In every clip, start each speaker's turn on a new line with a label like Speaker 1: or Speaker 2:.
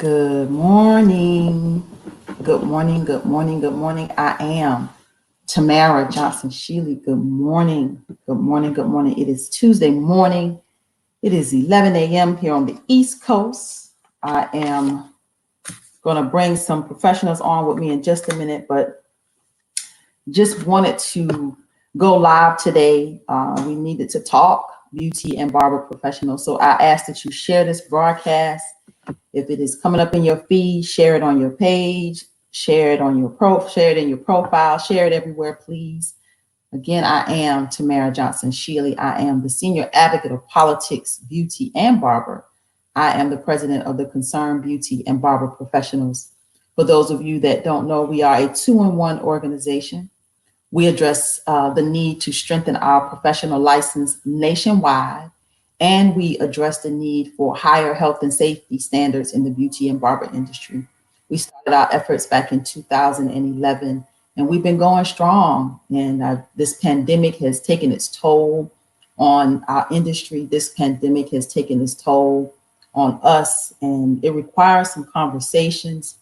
Speaker 1: Good morning. Good morning. Good morning. Good morning. I am Tamara Johnson Shealy. Good morning. Good morning. Good morning. It is Tuesday morning. It is 11 a.m. here on the East Coast. I am going to bring some professionals on with me in just a minute, but just wanted to go live today. We needed to talk beauty and barber professionals. So I ask that you share this broadcast. If it is coming up in your feed, share it on your page, share it share it in your profile, share it everywhere, please. Again, I am Tamara Johnson Shealy. I am the senior advocate of politics, beauty, and barber. I am the president of the Concerned Beauty and Barber Professionals. For those of you that don't know, we are a two-in-one organization. We address the need to strengthen our professional license nationwide, and we address the need for higher health and safety standards in the beauty and barber industry. We started our efforts back in 2011, and we've been going strong. And this pandemic has taken its toll on our industry. This pandemic has taken its toll on us, and it requires some conversations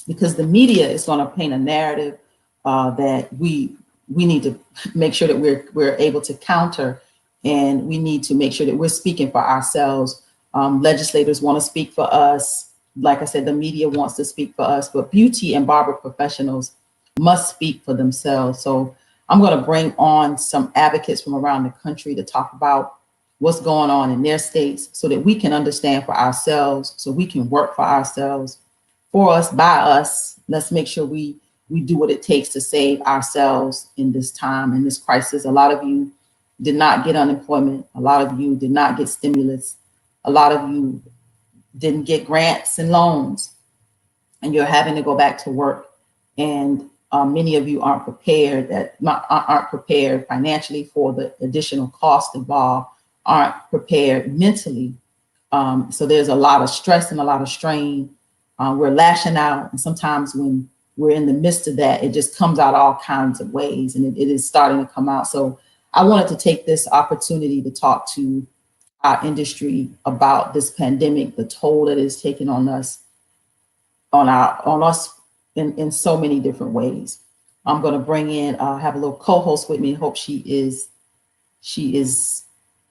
Speaker 1: because the media is going to paint a narrative that we need to make sure that we're able to counter, and we need to make sure that we're speaking for ourselves. Legislators want to speak for us. Like I said, the media wants to speak for us, but beauty and barber professionals must speak for themselves. So I'm going to bring on some advocates from around the country to talk about what's going on in their states so that we can understand for ourselves, so we can work for ourselves, for us, by us. Let's make sure we do what it takes to save ourselves in this time, in this crisis. A lot of you did not get unemployment. A lot of you did not get stimulus. A lot of you didn't get grants and loans, and you're having to go back to work. And many of you aren't prepared financially for the additional cost involved, aren't prepared mentally. So there's a lot of stress and a lot of strain. We're lashing out, and sometimes when we're in the midst of that, it just comes out all kinds of ways, and it is starting to come out. So I wanted to take this opportunity to talk to our industry about this pandemic, the toll that it's taken on us, on us in so many different ways. I'm going to bring in, have a little co-host with me. Hope she is.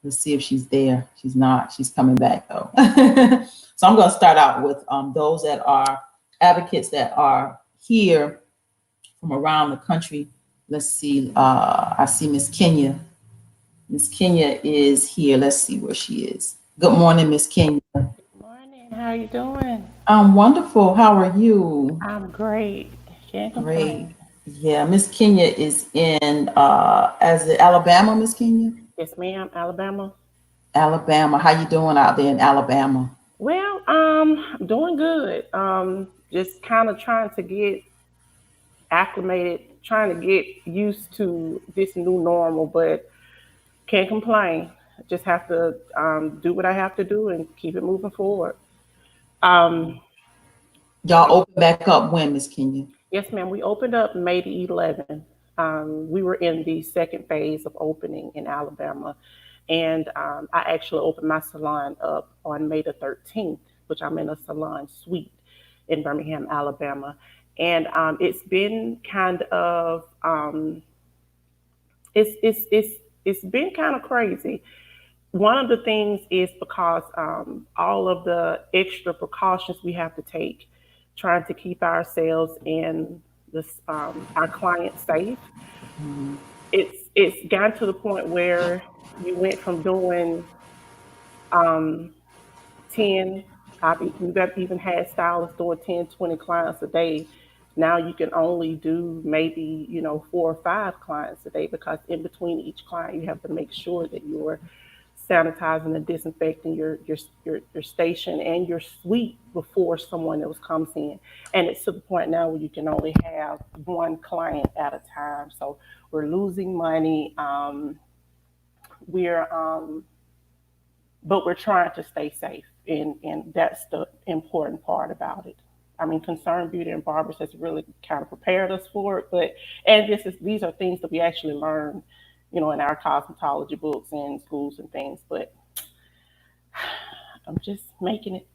Speaker 1: Let's see if she's there. She's not. She's coming back though. So I'm going to start out with those that are advocates that are here from around the country. Let's see. I see Miss Kenya. Miss Kenya is here. Let's see where she is. Good morning, Miss Kenya.
Speaker 2: Morning, how you doing?
Speaker 1: I'm wonderful. How are you?
Speaker 2: I'm great. Can't
Speaker 1: Great.
Speaker 2: complain.
Speaker 1: Yeah, Miss Kenya is in as the Alabama, Miss Kenya?
Speaker 2: Yes, ma'am, Alabama.
Speaker 1: Alabama. How you doing out there in Alabama?
Speaker 2: Well, doing good. Just kind of trying to get acclimated, trying to get used to this new normal, but can't complain. Just have to do what I have to do and keep it moving forward. Um,
Speaker 1: Y'all open back up when, Miss Kenya?
Speaker 2: yes, ma'am. We opened up May the 11th. We were in the second phase of opening in Alabama. And I actually opened my salon up on May the 13th, which I'm in a salon suite in Birmingham, Alabama. And it's been kind of it's been kind of crazy. One of the things is because all of the extra precautions we have to take, trying to keep ourselves and our clients safe.
Speaker 1: Mhm.
Speaker 2: It's gotten to the point where you went from doing um, 10, we've got even had stylists doing 10, 20 clients a day. Now you can only do maybe, 4 or 5 clients a day because in between each client, you have to make sure that you're sanitizing and disinfecting your station and your suite before someone else comes in. And it's to the point now where you can only have one client at a time. So we're losing money. We're but we're trying to stay safe, and that's the important part about it. I mean, Concerned Beauty and Barbers has really kind of prepared us for it, but and these are things that we actually learn, in our cosmetology books and schools and things. But I'm just making it.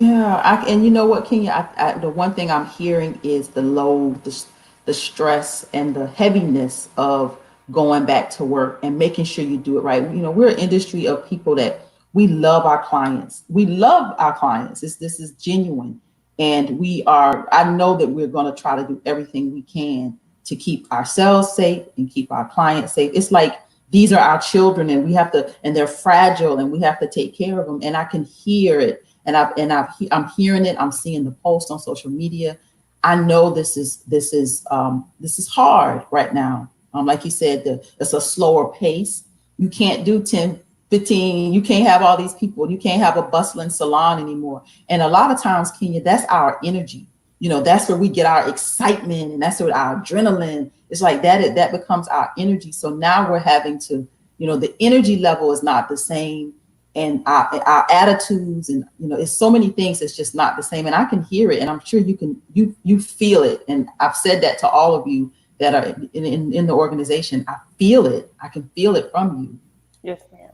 Speaker 1: Yeah, and you know what, Kenya? The one thing I'm hearing is the load, the stress, and the heaviness of going back to work and making sure you do it right. You know, we're an industry of people that we love our clients. We love our clients. This is genuine, and we are. I know that we're going to try to do everything we can to keep ourselves safe and keep our clients safe. It's like these are our children, and we have to, and they're fragile, and we have to take care of them. And I can hear it, I'm hearing it. I'm seeing the post on social media. I know this is hard right now. Like you said, it's a slower pace. You can't do 10, 15. You can't have all these people. You can't have a bustling salon anymore. And a lot of times, Kenya, that's our energy. You know, that's where we get our excitement, and that's where our adrenaline. It's like that becomes our energy. So now we're having to, you know, the energy level is not the same, and our attitudes, and you know, it's so many things that's just not the same. And I can hear it, and I'm sure you feel it. And I've said that to all of you that are in the organization. I feel it. I can feel it from you.
Speaker 2: Yes, ma'am.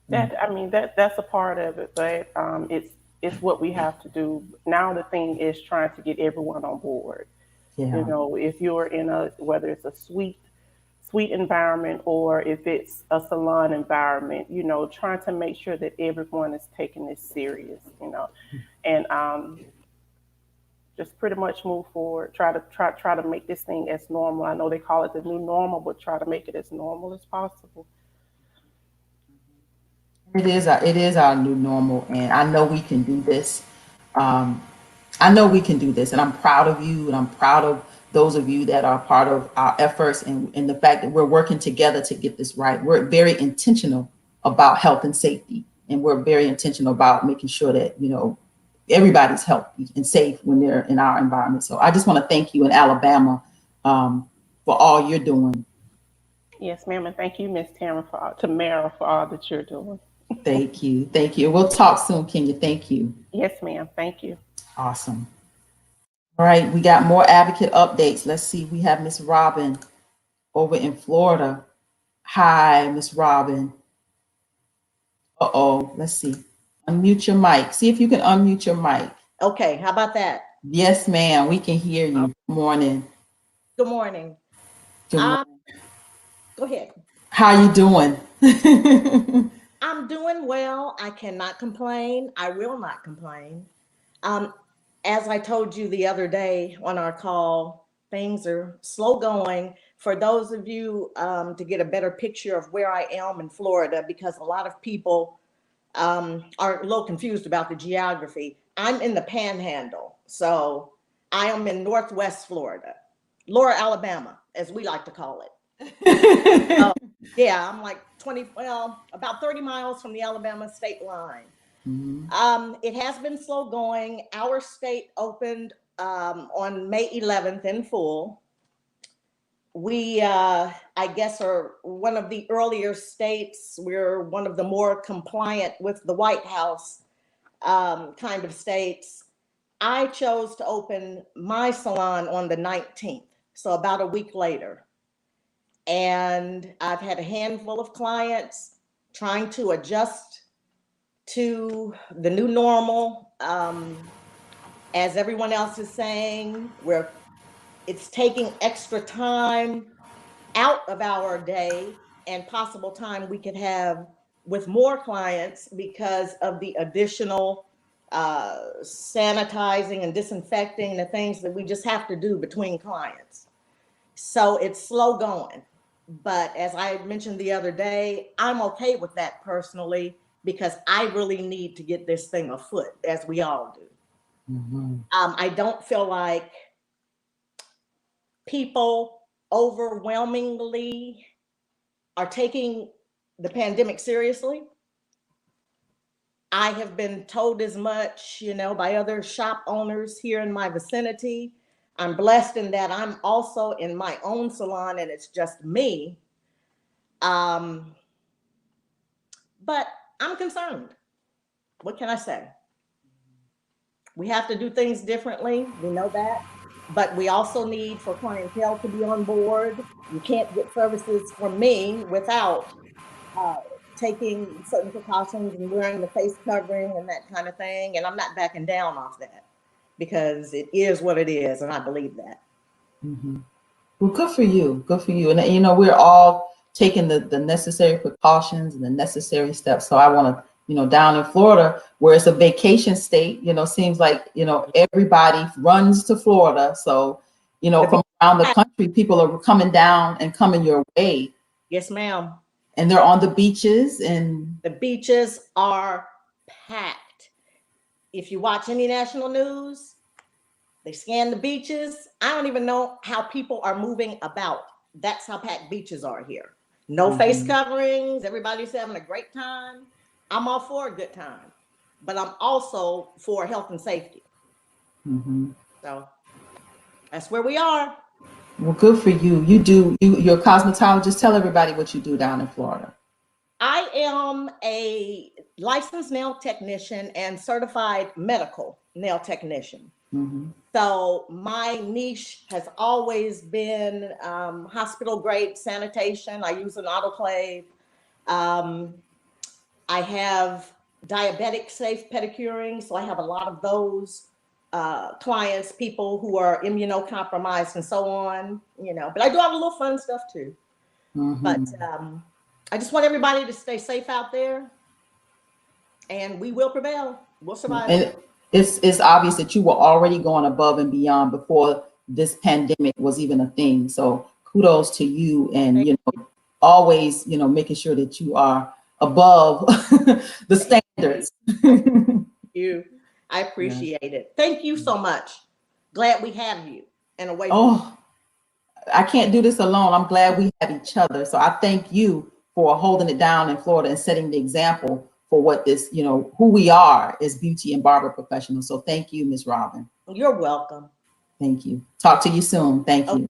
Speaker 1: Mm.
Speaker 2: That's a part of it, but it's what we have to do. Now the thing is trying to get everyone on board. You
Speaker 1: Yeah.
Speaker 2: know, if you're in a, whether it's a suite environment or if it's a salon environment, you know, trying to make sure that everyone is taking this serious, you know, and just pretty much move forward. Try to make this thing as normal. I know they call it the new normal, but try to make it as normal as possible.
Speaker 1: It is our new normal, and I know we can do this. Um, I know we can do this, and I'm proud of you, and I'm proud of those of you that are part of our efforts, and the fact that we're working together to get this right. We're very intentional about health and safety, and we're very intentional about making sure that, you know, everybody's healthy and safe when they're in our environment. So I just want to thank you in Alabama, for all you're doing.
Speaker 2: Yes, ma'am, and thank you, Miss Tamara, for all that you're doing.
Speaker 1: Thank you, thank you. We'll talk soon, Kenya. Thank you.
Speaker 2: Yes, ma'am. Thank you.
Speaker 1: Awesome. All right, we got more advocate updates. Let's see. We have Miss Robin over in Florida. Hi, Miss Robin. Uh-oh. Let's see. Unmute your mic. See if you can unmute your mic.
Speaker 3: Okay, how about that?
Speaker 1: Yes, ma'am. We can hear you. Good morning.
Speaker 3: Good morning.
Speaker 1: Good morning.
Speaker 3: Go ahead.
Speaker 1: How you doing?
Speaker 3: I'm doing well. I cannot complain. I will not complain. Um, as I told you the other day on our call, things are slow going. For those of you to get a better picture of where I am in Florida, because a lot of people are a little confused about the geography. I'm in the Panhandle, so I am in Northwest Florida, Lower Alabama, as we like to call it. Yeah, I'm like 20, well, about 30 miles from the Alabama state line.
Speaker 1: Mhm.
Speaker 3: It has been slow going. Our state opened on May 11th in full. We, I guess, are one of the earlier states. We're one of the more compliant with the White House kind of states. I chose to open my salon on the 19th, so about a week later. And I've had a handful of clients trying to adjust to the new normal. As everyone else is saying, where it's taking extra time out of our day and possible time we could have with more clients because of the additional sanitizing and disinfecting, the things that we just have to do between clients. So it's slow going. But as I mentioned the other day, I'm okay with that personally because I really need to get this thing afoot, as we all do.
Speaker 1: Mhm.
Speaker 3: I don't feel like people overwhelmingly are taking the pandemic seriously. I have been told as much, you know, by other shop owners here in my vicinity. I'm blessed in that I'm also in my own salon and it's just me. Um, but I'm concerned. What can I say? We have to do things differently. We know that. But we also need for clientele to be on board. You can't get services from me without taking certain precautions and wearing the face covering and that kind of thing. And I'm not backing down off that because it is what it is. And I believe that.
Speaker 1: Mhm. Well, good for you. Good for you. And you know, we're all taking the necessary precautions and the necessary steps. So I want to, you know, down in Florida, where it's a vacation state, you know, seems like, you know, everybody runs to Florida. So, you know, from around the country, people are coming down and coming your way.
Speaker 3: Yes, ma'am.
Speaker 1: And they're on the beaches, and
Speaker 3: the beaches are packed. If you watch any national news, they scan the beaches. I don't even know how people are moving about. That's how packed beaches are here. No face coverings. Everybody's having a great time. I'm all for a good time, but I'm also for health and safety. So that's where we are.
Speaker 1: well, good for you. You're a cosmetologist. Tell everybody what you do down in Florida.
Speaker 3: I am a licensed nail technician and certified medical nail technician. So my niche has always been hospital grade sanitation. I use an autoclave. I have diabetic safe pedicuring, so I have a lot of those clients, people who are immunocompromised and so on, you know, but I do have a little fun stuff too. But I just want everybody to stay safe out there, and we will prevail. We'll survive.
Speaker 1: And it's obvious that you were already going above and beyond before this pandemic was even a thing. So kudos to you, and you know, always, you know, making sure that you are above the standards.
Speaker 3: You, I appreciate it. Thank you so much. Glad we have you and away.
Speaker 1: Oh, I can't do this alone. I'm glad we have each other. So I thank you for holding it down in Florida and setting the example for what this, you know, who we are as beauty and barber professionals. So thank you, Ms. Robin.
Speaker 3: You're welcome.
Speaker 1: Thank you. Talk to you soon. Thank you.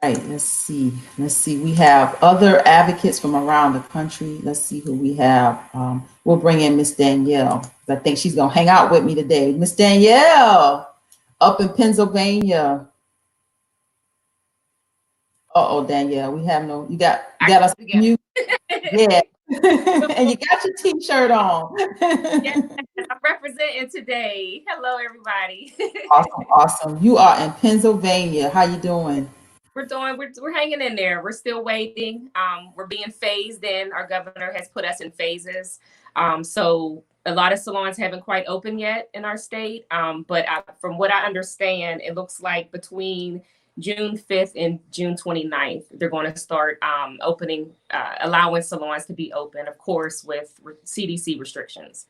Speaker 1: All right, let's see. Let's see. We have other advocates from around the country. Let's see who we have. We'll bring in Miss Danielle. I think she's gonna hang out with me today. Miss Danielle, up in Pennsylvania. Uh-oh, Danielle, we have no, you got us mute. Yeah. And you got your t-shirt on.
Speaker 4: Yes, I'm representing today. Hello, everybody.
Speaker 1: Awesome. You are in Pennsylvania. How you doing?
Speaker 4: We're hanging in there. We're still waiting. We're being phased in. Our governor has put us in phases. So a lot of salons haven't quite opened yet in our state. But from what I understand, it looks like between June 5th and June 29th, they're going to start opening, allowing salons to be open, of course, with CDC restrictions.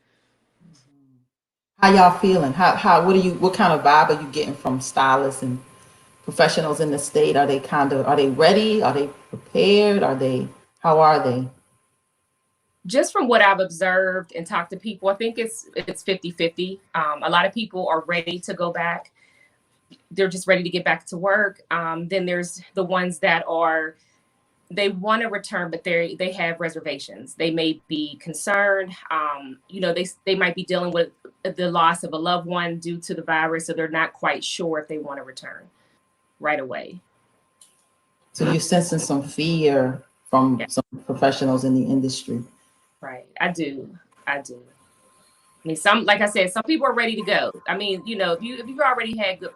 Speaker 1: How y'all feeling? What kind of vibe are you getting from stylists and professionals in the state? Are they ready? Are they prepared? How are they?
Speaker 4: Just from what I've observed and talked to people, I think it's 50-50. A lot of people are ready to go back. They're just ready to get back to work. Then there's the ones that they want to return, but they have reservations. They may be concerned. You know, they might be dealing with the loss of a loved one due to the virus, so they're not quite sure if they want to return right away.
Speaker 1: So you're sensing some fear from some professionals in the industry.
Speaker 4: Right. I do. I mean, like I said, some people are ready to go. I mean, you know, if you've already had good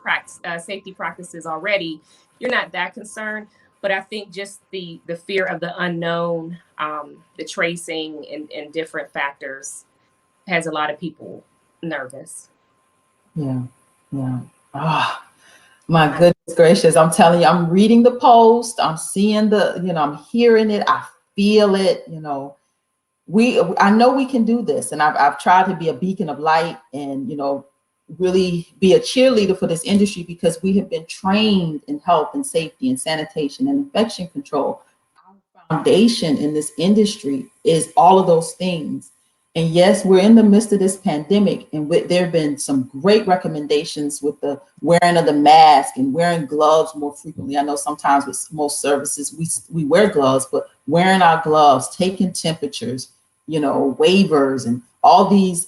Speaker 4: safety practices already, you're not that concerned. But I think just the fear of the unknown, the tracing and different factors has a lot of people nervous.
Speaker 1: Yeah. My goodness gracious. I'm telling you, I'm reading the post. I'm seeing I'm hearing it. I feel it, you know. I know we can do this, and I've tried to be a beacon of light and, you know, really be a cheerleader for this industry, because we have been trained in health and safety and sanitation and infection control. Our foundation in this industry is all of those things. And yes, we're in the midst of this pandemic, and there have been some great recommendations with the wearing of the mask and wearing gloves more frequently. I know sometimes with most services we wear gloves, but wearing our gloves, taking temperatures, you know, waivers, and all these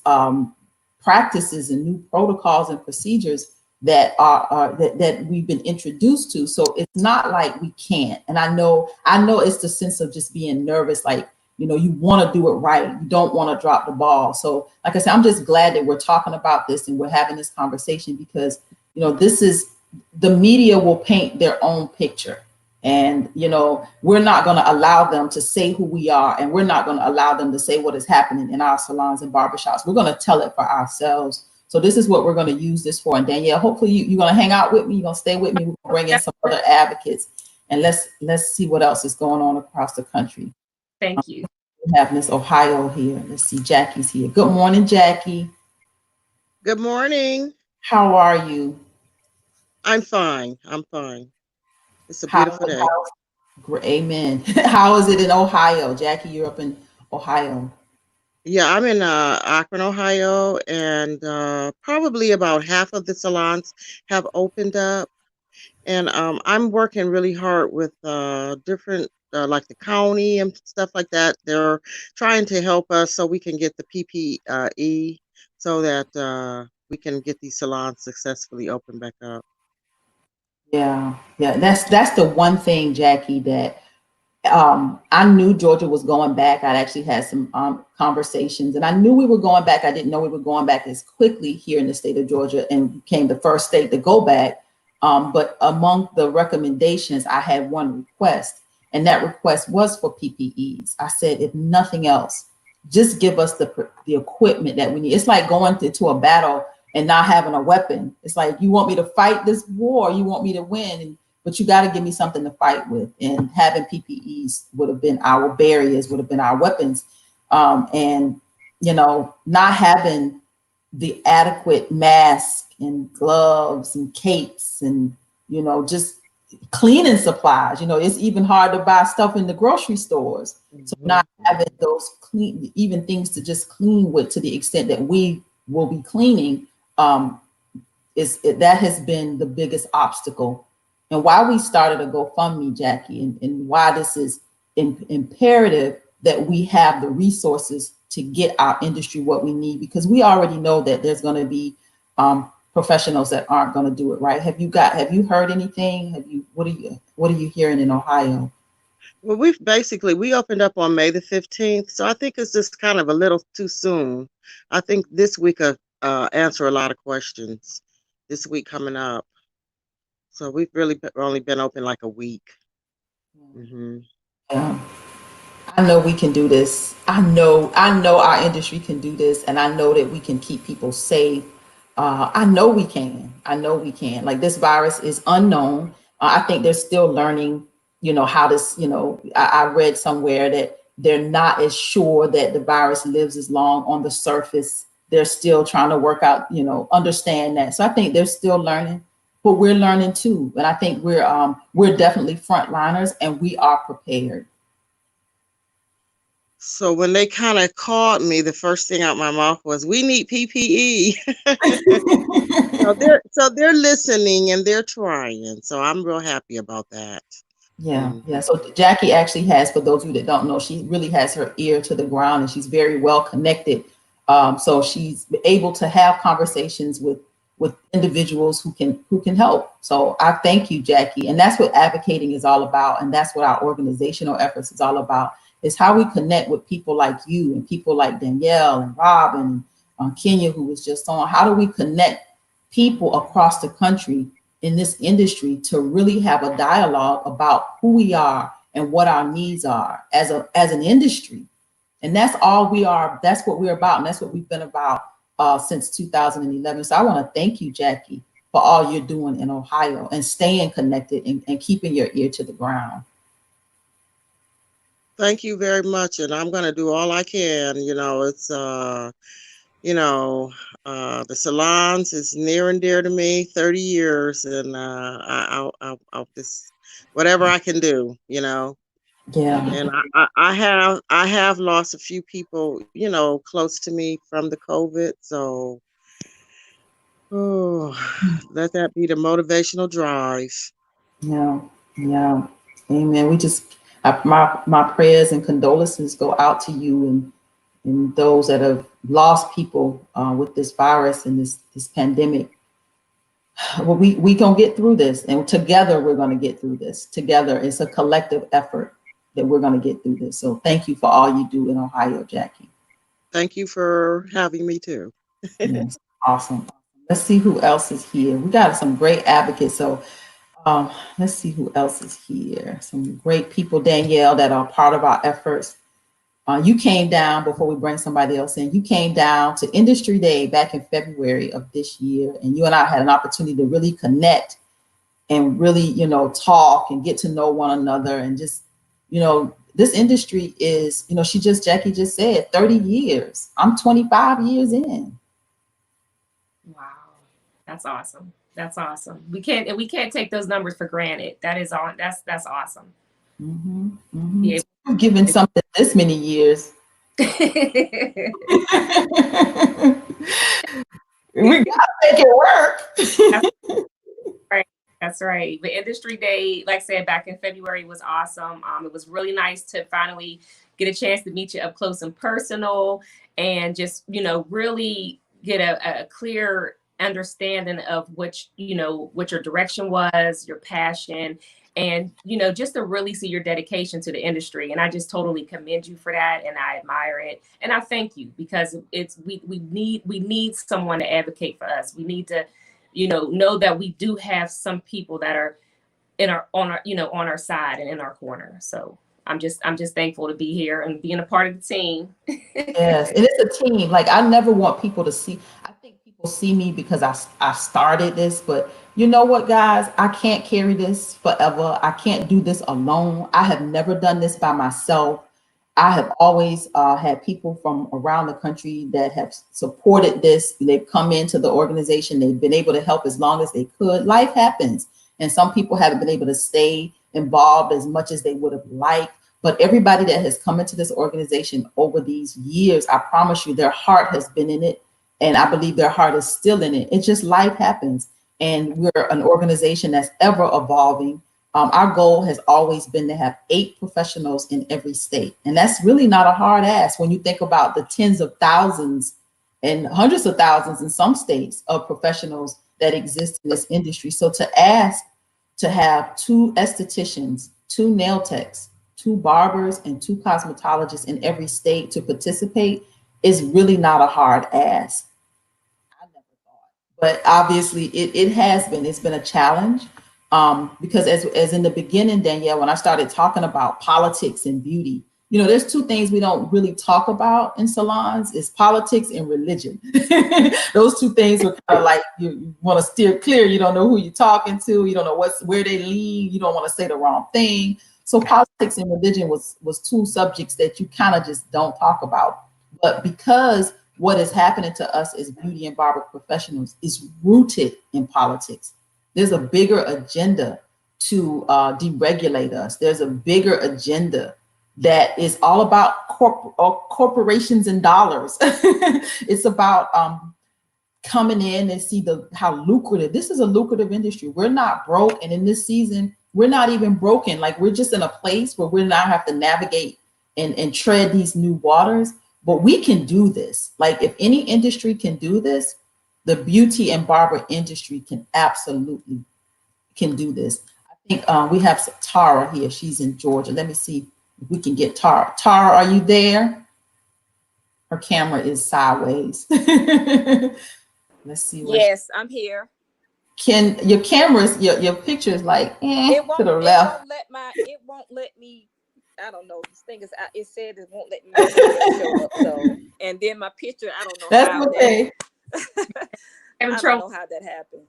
Speaker 1: practices and new protocols and procedures that that we've been introduced to. So it's not like we can't. And I know it's the sense of just being nervous, like, you know, you want to do it right. You don't want to drop the ball. So like I said, I'm just glad that we're talking about this and we're having this conversation because, you know, this is, the media will paint their own picture. And, you know, we're not going to allow them to say who we are. And we're not going to allow them to say what is happening in our salons and barbershops. We're going to tell it for ourselves. So this is what we're going to use this for. And Danielle, hopefully you're going to hang out with me. You're going to stay with me. We'll bring in some other advocates and let's see what else is going on across the country.
Speaker 4: Thank you.
Speaker 1: We have Miss Ohio here. Let's see, Jackie's here. Good morning, Jackie.
Speaker 5: Good morning.
Speaker 1: How are you?
Speaker 5: I'm fine. I'm fine. It's a beautiful day.
Speaker 1: Amen. How is it in Ohio? Jackie, you're up in Ohio.
Speaker 5: Yeah, I'm in Akron, Ohio, and probably about half of the salons have opened up. And I'm working really hard with different, like the county and stuff like that. They're trying to help us so we can get the PPE so that we can get these salons successfully open back up.
Speaker 1: Yeah, that's the one thing, Jackie, that I knew Georgia was going back. I'd actually had some conversations, and I knew we were going back. I didn't know we were going back as quickly here in the state of Georgia, and became the first state to go back. But among the recommendations, I had one request, and that request was for PPEs. I said, if nothing else, just give us the equipment that we need. It's like going into a battle and not having a weapon. It's like, you want me to fight this war, you want me to win, but you got to give me something to fight with. And having PPEs would have been our barriers, would have been our weapons. And, you know, not having the adequate mask and gloves and capes and, you know, just cleaning supplies. You know, it's even hard to buy stuff in the grocery stores. So not having those clean, even things to just clean with to the extent that we will be cleaning, that has been the biggest obstacle. And why we started a GoFundMe, Jackie, and why this is imperative that we have the resources to get our industry what we need, because we already know that there's going to be professionals that aren't going to do it right. Have you heard anything? What are you hearing in Ohio?
Speaker 5: Well, we opened up on May the 15th, so I think it's just kind of a little too soon. I think this week answer a lot of questions. This week coming up, so we've really only been open like a week.
Speaker 1: Yeah. I know we can do this. I know our industry can do this, and I know that we can keep people safe. I know we can. Like, this virus is unknown. I think they're still learning, you know, how this, you know, I read somewhere that they're not as sure that the virus lives as long on the surface. They're still trying to work out, you know, understand that. So I think they're still learning, but we're learning too. And I think we're definitely frontliners, and we are prepared.
Speaker 5: So when they kind of called me, the first thing out my mouth was, "We need PPE." So they're listening and they're trying. So I'm real happy about that.
Speaker 1: Yeah. So Jackie actually has, for those of you that don't know, she really has her ear to the ground, and she's very well connected. So she's able to have conversations with individuals who can help. So I thank you, Jackie. And that's what advocating is all about. And that's what our organizational efforts is all about, is how we connect with people like you and people like Danielle and Rob and Kenya, who was just on. How do we connect people across the country in this industry to really have a dialogue about who we are and what our needs are as an industry? And that's all we are. That's what we're about. And that's what we've been about since 2011. So I want to thank you, Jackie, for all you're doing in Ohio and staying connected and keeping your ear to the ground.
Speaker 5: Thank you very much. And I'm going to do all I can. You know, it's, the salons is near and dear to me, 30 years. And I'll just, whatever I can do, you know.
Speaker 1: Yeah.
Speaker 5: And I have lost a few people, you know, close to me from the COVID. So, let that be the motivational drive.
Speaker 1: Yeah. Amen. We just, my prayers and condolences go out to you and those that have lost people with this virus and this pandemic. well, we gonna get through this, and together we're gonna get through this. Together, it's a collective effort that we're gonna get through this. So thank you for all you do in Ohio, Jackie.
Speaker 5: Thank you for having me too.
Speaker 1: Yes, awesome. Let's see who else is here. We got some great advocates. So let's see who else is here. Some great people, Danielle, that are part of our efforts. You came down before we bring somebody else in. You came down to Industry Day back in February of this year, and you and I had an opportunity to really connect and really, talk and get to know one another. And just, this industry is, Jackie just said 30 years. I'm 25 years in.
Speaker 4: Wow. That's awesome. That's awesome. We can't take those numbers for granted. That's awesome.
Speaker 1: Mm-hmm, mm-hmm.
Speaker 4: Yeah.
Speaker 1: So given something this many years. We gotta make it work.
Speaker 4: Right. That's right. The industry day, like I said, back in February was awesome. It was really nice to finally get a chance to meet you up close and personal, and just, really get a clear understanding of what your direction was, your passion, and, just to really see your dedication to the industry. And I just totally commend you for that. And I admire it. And I thank you, because we need someone to advocate for us. We need to, know that we do have some people that are on our side and in our corner. So I'm just thankful to be here and being a part of the team.
Speaker 1: Yes, and it's a team. Like, I never want people to see. I think people see me because I started this, but you know what, guys? I can't carry this forever. I can't do this alone. I have never done this by myself. I have always had people from around the country that have supported this. They've come into the organization. They've been able to help as long as they could. Life happens, and some people haven't been able to stay involved as much as they would have liked. But everybody that has come into this organization over these years, I promise you, their heart has been in it. And I believe their heart is still in it. It's just life happens. And we're an organization that's ever evolving. Our goal has always been to have 8 professionals in every state. And that's really not a hard ask when you think about the tens of thousands and hundreds of thousands in some states of professionals that exist in this industry. So to ask to have 2 estheticians, 2 nail techs, 2 barbers, and 2 cosmetologists in every state to participate is really not a hard ask. I never thought, but obviously it has been. It's been a challenge, because as in the beginning, Danielle, when I started talking about politics and beauty, there's 2 things we don't really talk about in salons: is politics and religion. Those 2 things are kind of like you want to steer clear. You don't know who you're talking to. You don't know where they lead. You don't want to say the wrong thing. So politics and religion was 2 subjects that you kind of just don't talk about. But because what is happening to us as beauty and barber professionals is rooted in politics, there's a bigger agenda to deregulate us. There's a bigger agenda that is all about corporations and dollars. It's about coming in and see how lucrative this is. A lucrative industry. We're not broke, and in this season, we're not even broken. Like, we're just in a place where we now have to navigate and tread these new waters. But we can do this. Like, if any industry can do this, the beauty and barber industry can absolutely do this. I think we have Tara here. She's in Georgia. Let me see if we can get Tara. Tara, are you there? Her camera is sideways. Let's see.
Speaker 6: Yes, I'm here.
Speaker 1: Can your cameras, your picture is like to the left.
Speaker 6: It won't let me. I don't know. This thing is. It said it won't let me show up. So, and then my picture. I don't know.
Speaker 1: That's okay.
Speaker 6: I don't know how that happened.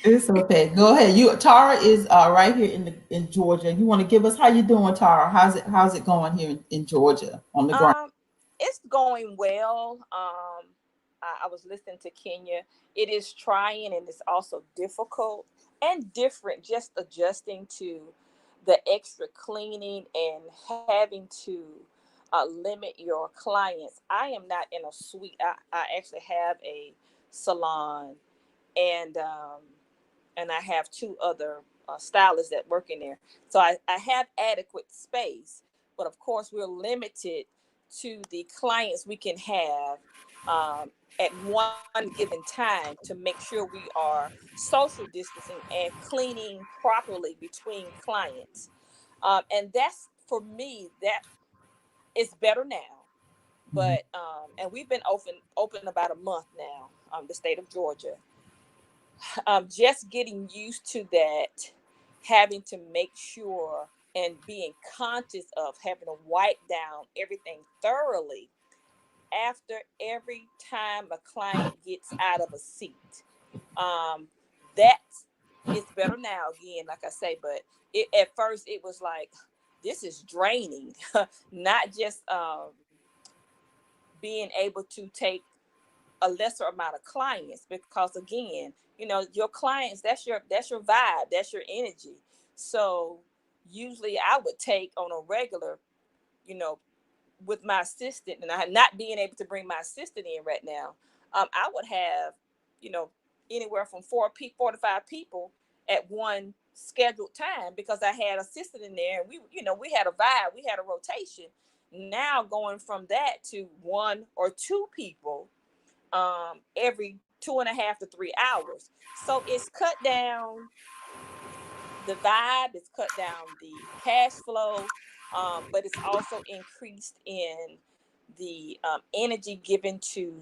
Speaker 1: It's okay. Go ahead. Tara is right here in Georgia. You want to give us how you doing, Tara? How's it going here in Georgia on the ground?
Speaker 6: It's going well. I was listening to Kenya. It is trying, and it's also difficult and different, just adjusting to the extra cleaning and having to limit your clients. I am not in a suite. I actually have a salon, and I have 2 other stylists that work in there. So I have adequate space, but of course we're limited to the clients we can have at one given time to make sure we are social distancing and cleaning properly between clients. And that's, for me, that is better now.
Speaker 1: Mhm.
Speaker 6: But and we've been open about a month now, the state of Georgia. Just getting used to that, having to make sure and being conscious of having to wipe down everything thoroughly after every time a client gets out of a seat. Um, that is better now, again, like I say, but at first it was like, this is draining. Not just being able to take a lesser amount of clients, because again, your clients, that's your vibe, that's your energy. So usually I would take on a regular, you know with my assistant, and I not being able to bring my assistant in right now, I would have, you know, anywhere from 4 to 5 people at one scheduled time, because I had assistant in there, and we had a vibe, we had a rotation. Now going from that to 1 or 2 people every 2.5 to 3 hours, so it's cut down the vibe, it's cut down the cash flow, but it's also increased in the energy given to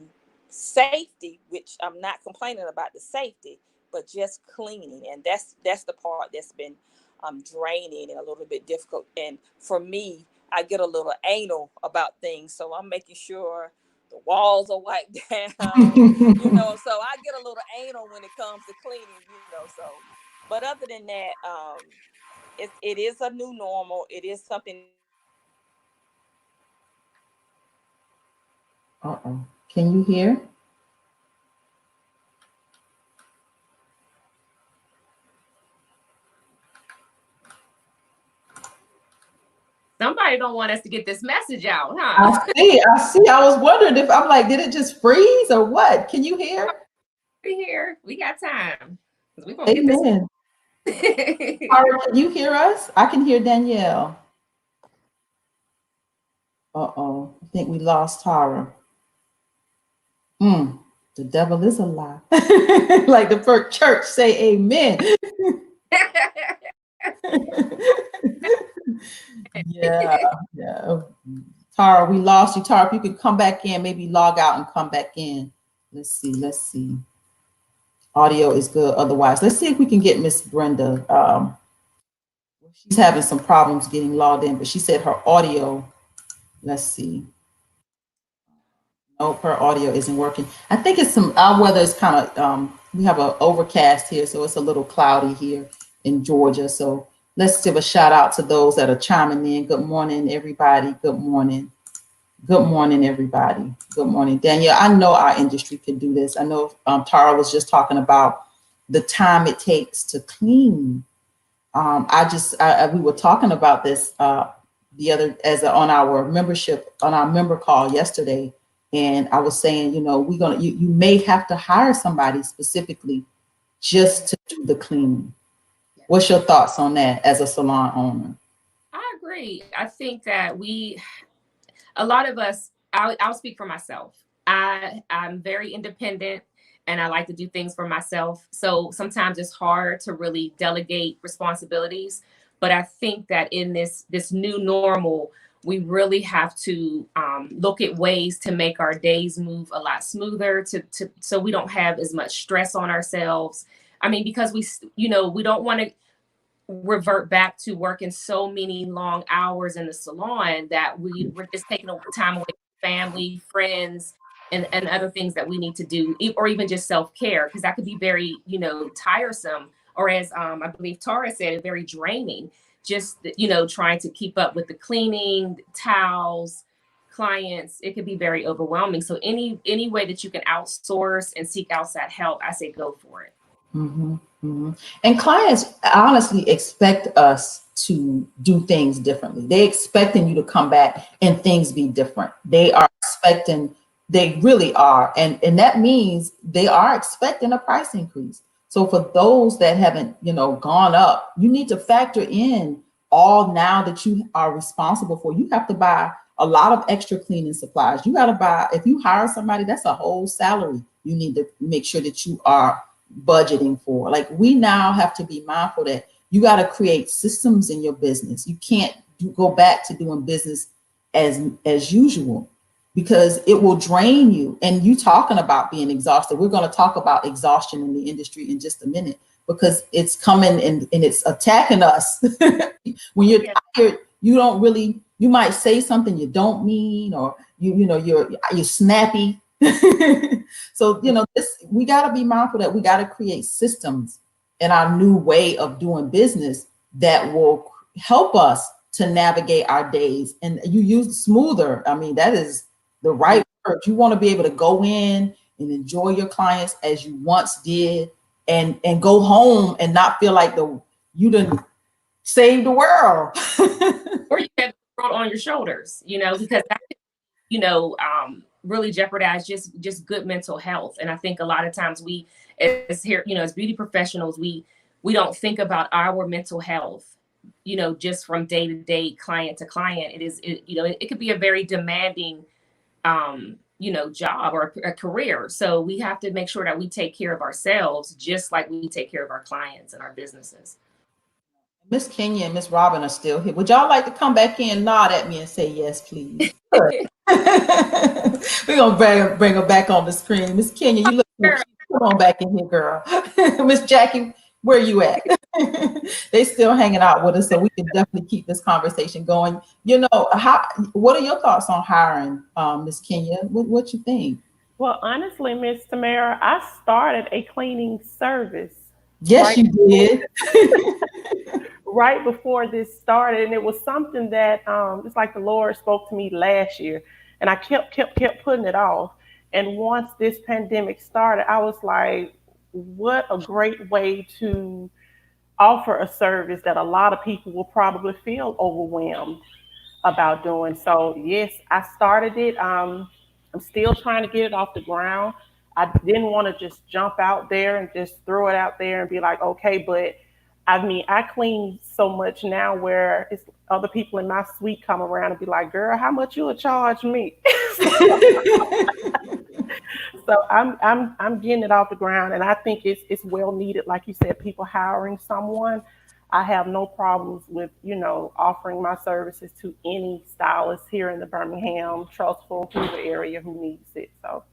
Speaker 6: safety, which I'm not complaining about the safety, but just cleaning. And that's the part that's been draining and a little bit difficult. And for me, I get a little anal about things, so I'm making sure the walls are wiped down, so I get a little anal when it comes to cleaning. So, but other than that, it is a new normal. It is something
Speaker 1: Uh-oh. Can you hear?
Speaker 4: Somebody don't want us to get this message out,
Speaker 1: I
Speaker 4: huh?
Speaker 1: see. I see. I was wondering if I'm like, did it just freeze or what? Can you hear?
Speaker 4: We here. We got time. We're gonna get this.
Speaker 1: Amen. Tara, can you hear us? I can hear Danielle. Uh-oh. I think we lost Tara. The devil is a lie. Like the first church say amen. Yeah, yeah. Tara, we lost you. Tara, if you could come back in, maybe log out and come back in. Let's see. Let's see. Audio is good. Otherwise, let's see if we can get Miss Brenda. She's having some problems getting logged in, but she said her audio. Let's see. Nope, her audio isn't working. I think it's our weather is kind of we have an overcast here, so it's a little cloudy here in Georgia. So let's give a shout out to those that are chiming in. Good morning, everybody. Good morning. Good morning, everybody. Good morning, Danielle. I know our industry could do this. I know Tara was just talking about the time it takes to clean. We were talking about this the other on our member call yesterday, and I was saying, you may have to hire somebody specifically just to do the cleaning. What's your thoughts on that as a salon owner?
Speaker 4: I agree. I think that a lot of us, I'll speak for myself. I'm very independent and I like to do things for myself. So sometimes it's hard to really delegate responsibilities. But I think that in this new normal, we really have to look at ways to make our days move a lot smoother, so we don't have as much stress on ourselves. I mean, because we don't want to revert back to working so many long hours in the salon that we're just taking time away from family, friends, and other things that we need to do, or even just self-care, because that could be very, tiresome, or as I believe Tara said, very draining. Just, trying to keep up with the cleaning, towels, clients, it could be very overwhelming. So any way that you can outsource and seek outside help, I say go for it.
Speaker 1: Mm-hmm, mm-hmm. And clients honestly expect us to do things differently. They expecting you to come back and things be different. They really are. And that means they are expecting a price increase. So for those that haven't, gone up, you need to factor in all now that you are responsible for. You have to buy a lot of extra cleaning supplies. You got to buy, if you hire somebody, that's a whole salary you need to make sure that you are budgeting for. Like, we now have to be mindful that you got to create systems in your business. You can't go back to doing business as usual, because it will drain you. And you talking about being exhausted. We're going to talk about exhaustion in the industry in just a minute, because it's coming and it's attacking us. When you're tired, you don't really, you might say something you don't mean, or you're snappy. So, we got to be mindful that we got to create systems in our new way of doing business that will help us to navigate our days. And you use smoother. I mean, that is the right word. You want to be able to go in and enjoy your clients as you once did, and go home and not feel like you didn't save the world.
Speaker 4: Or you have the world on your shoulders, because that, really jeopardize just good mental health. And I think a lot of times we, as beauty professionals, we don't think about our mental health, just from day to day, client to client. It could be a very demanding, job or a career. So we have to make sure that we take care of ourselves, just like we take care of our clients and our businesses.
Speaker 1: Miss Kenya and Miss Robin are still here. Would y'all like to come back in, nod at me, and say yes, please? We're gonna bring her back on the screen. Miss Kenya, you look good. Come on back in here, girl. Miss Jackie, where you at? They still hanging out with us, so we can definitely keep this conversation going. What are your thoughts on hiring, Miss Kenya? What you think?
Speaker 2: Well, honestly, Miss Tamara, I started a cleaning service.
Speaker 1: Yes, you did.
Speaker 2: Right before this started, and it was something that it's like the Lord spoke to me last year, and I kept putting it off. And once this pandemic started, I was like, what a great way to offer a service that a lot of people will probably feel overwhelmed about doing. So yes, I started it. I'm still trying to get it off the ground. I didn't want to just jump out there and just throw it out there and be like, okay, but I mean, I clean so much now where it's other people in my suite come around and be like, girl, how much you would charge me? So I'm getting it off the ground, and I think it's well needed. Like you said, people hiring someone. I have no problems with offering my services to any stylist here in the Birmingham, Trussville, Hoover area who needs it. So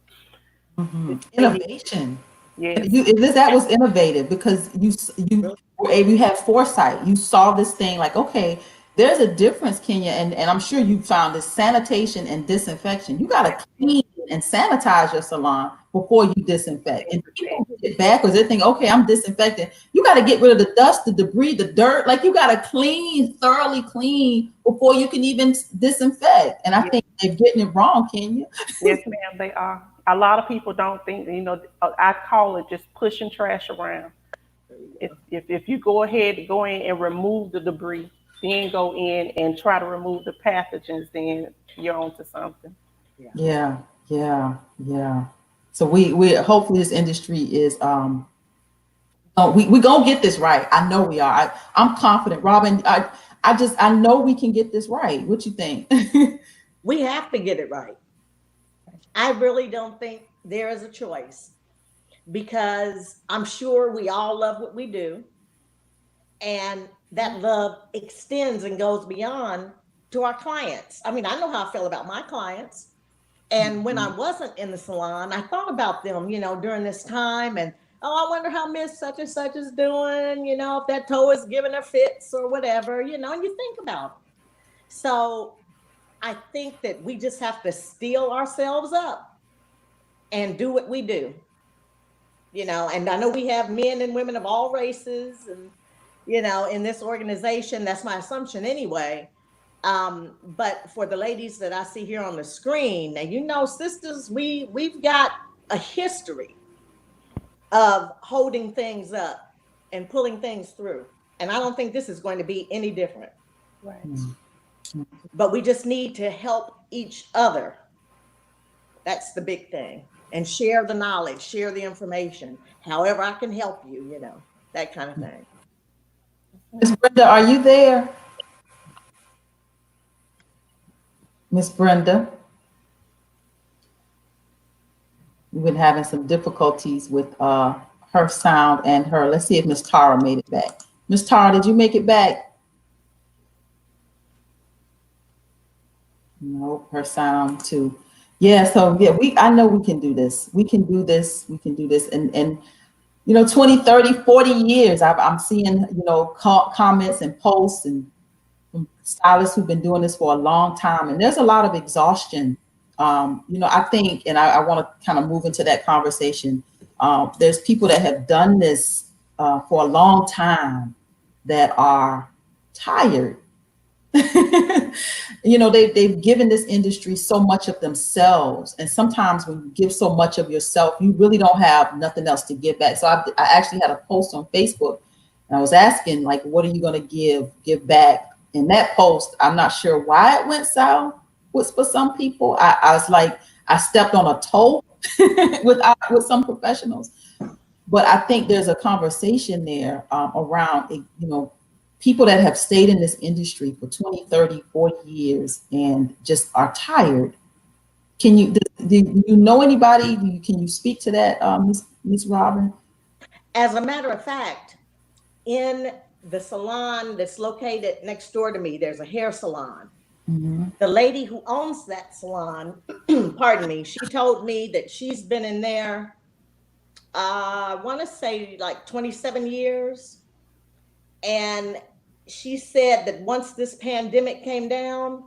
Speaker 1: Innovation.
Speaker 2: yes,
Speaker 1: That was innovative, because you had foresight. You saw this thing like, okay, there's a difference, Kenya, and I'm sure you found this: sanitation and disinfection. You got to clean and sanitize your salon before you disinfect. And people get it backwards. They think, okay, I'm disinfecting. You got to get rid of the dust, the debris, the dirt. Like, you got to thoroughly clean before you can even disinfect. And I think they're getting it wrong, Kenya.
Speaker 2: yes, ma'am, they are. A lot of people don't think, I call it just pushing trash around. If you go ahead and go in and remove the debris, then go in and try to remove the pathogens, then you're onto something.
Speaker 1: Yeah. So we hopefully this industry is we gonna get this right. I know we are. I'm confident, Robin. I know we can get this right. What you think?
Speaker 3: We have to get it right. I really don't think there is a choice, because I'm sure we all love what we do, and that love extends and goes beyond to our clients. I mean, I know how I feel about my clients. And when I wasn't in the salon, I thought about them, during this time, and oh, I wonder how Miss such and such is doing, if that toe is giving her fits or whatever, and you think about it. So I think that we just have to steel ourselves up and do what we do. And I know we have men and women of all races, and in this organization. That's my assumption anyway. But for the ladies that I see here on the screen, now, sisters, we've got a history of holding things up and pulling things through, and I don't think this is going to be any different.
Speaker 2: Right.
Speaker 3: But we just need to help each other. That's the big thing. And share the knowledge, share the information, however I can help you, that kind of thing.
Speaker 1: Miss Brenda, are you there? Miss Brenda, we've been having some difficulties with her sound and her. Let's see if Miss Tara made it back. Miss Tara, did you make it back? No, her sound too. Yeah, so yeah, I know we can do this. We can do this. We can do this. And 20, 30, 40 years, I'm seeing, comments and posts and from stylists who've been doing this for a long time. And there's a lot of exhaustion. I think, and I want to kind of move into that conversation. There's people that have done this for a long time that are tired. They've given this industry so much of themselves, and sometimes when you give so much of yourself, you really don't have nothing else to give back. So I actually had a post on Facebook, and I was asking, like, what are you going to give back? In that post, I'm not sure why it went south for some people. I was like, I stepped on a toe with some professionals, but I think there's a conversation there around, people that have stayed in this industry for 20, 30, 40 years and just are tired. Do you know anybody? Can you speak to that, Ms. Robin?
Speaker 3: As a matter of fact, in the salon that's located next door to me, there's a hair salon. Mm-hmm. The lady who owns that salon, pardon me, she told me that she's been in there, I want to say like 27 years. And she said that once this pandemic came down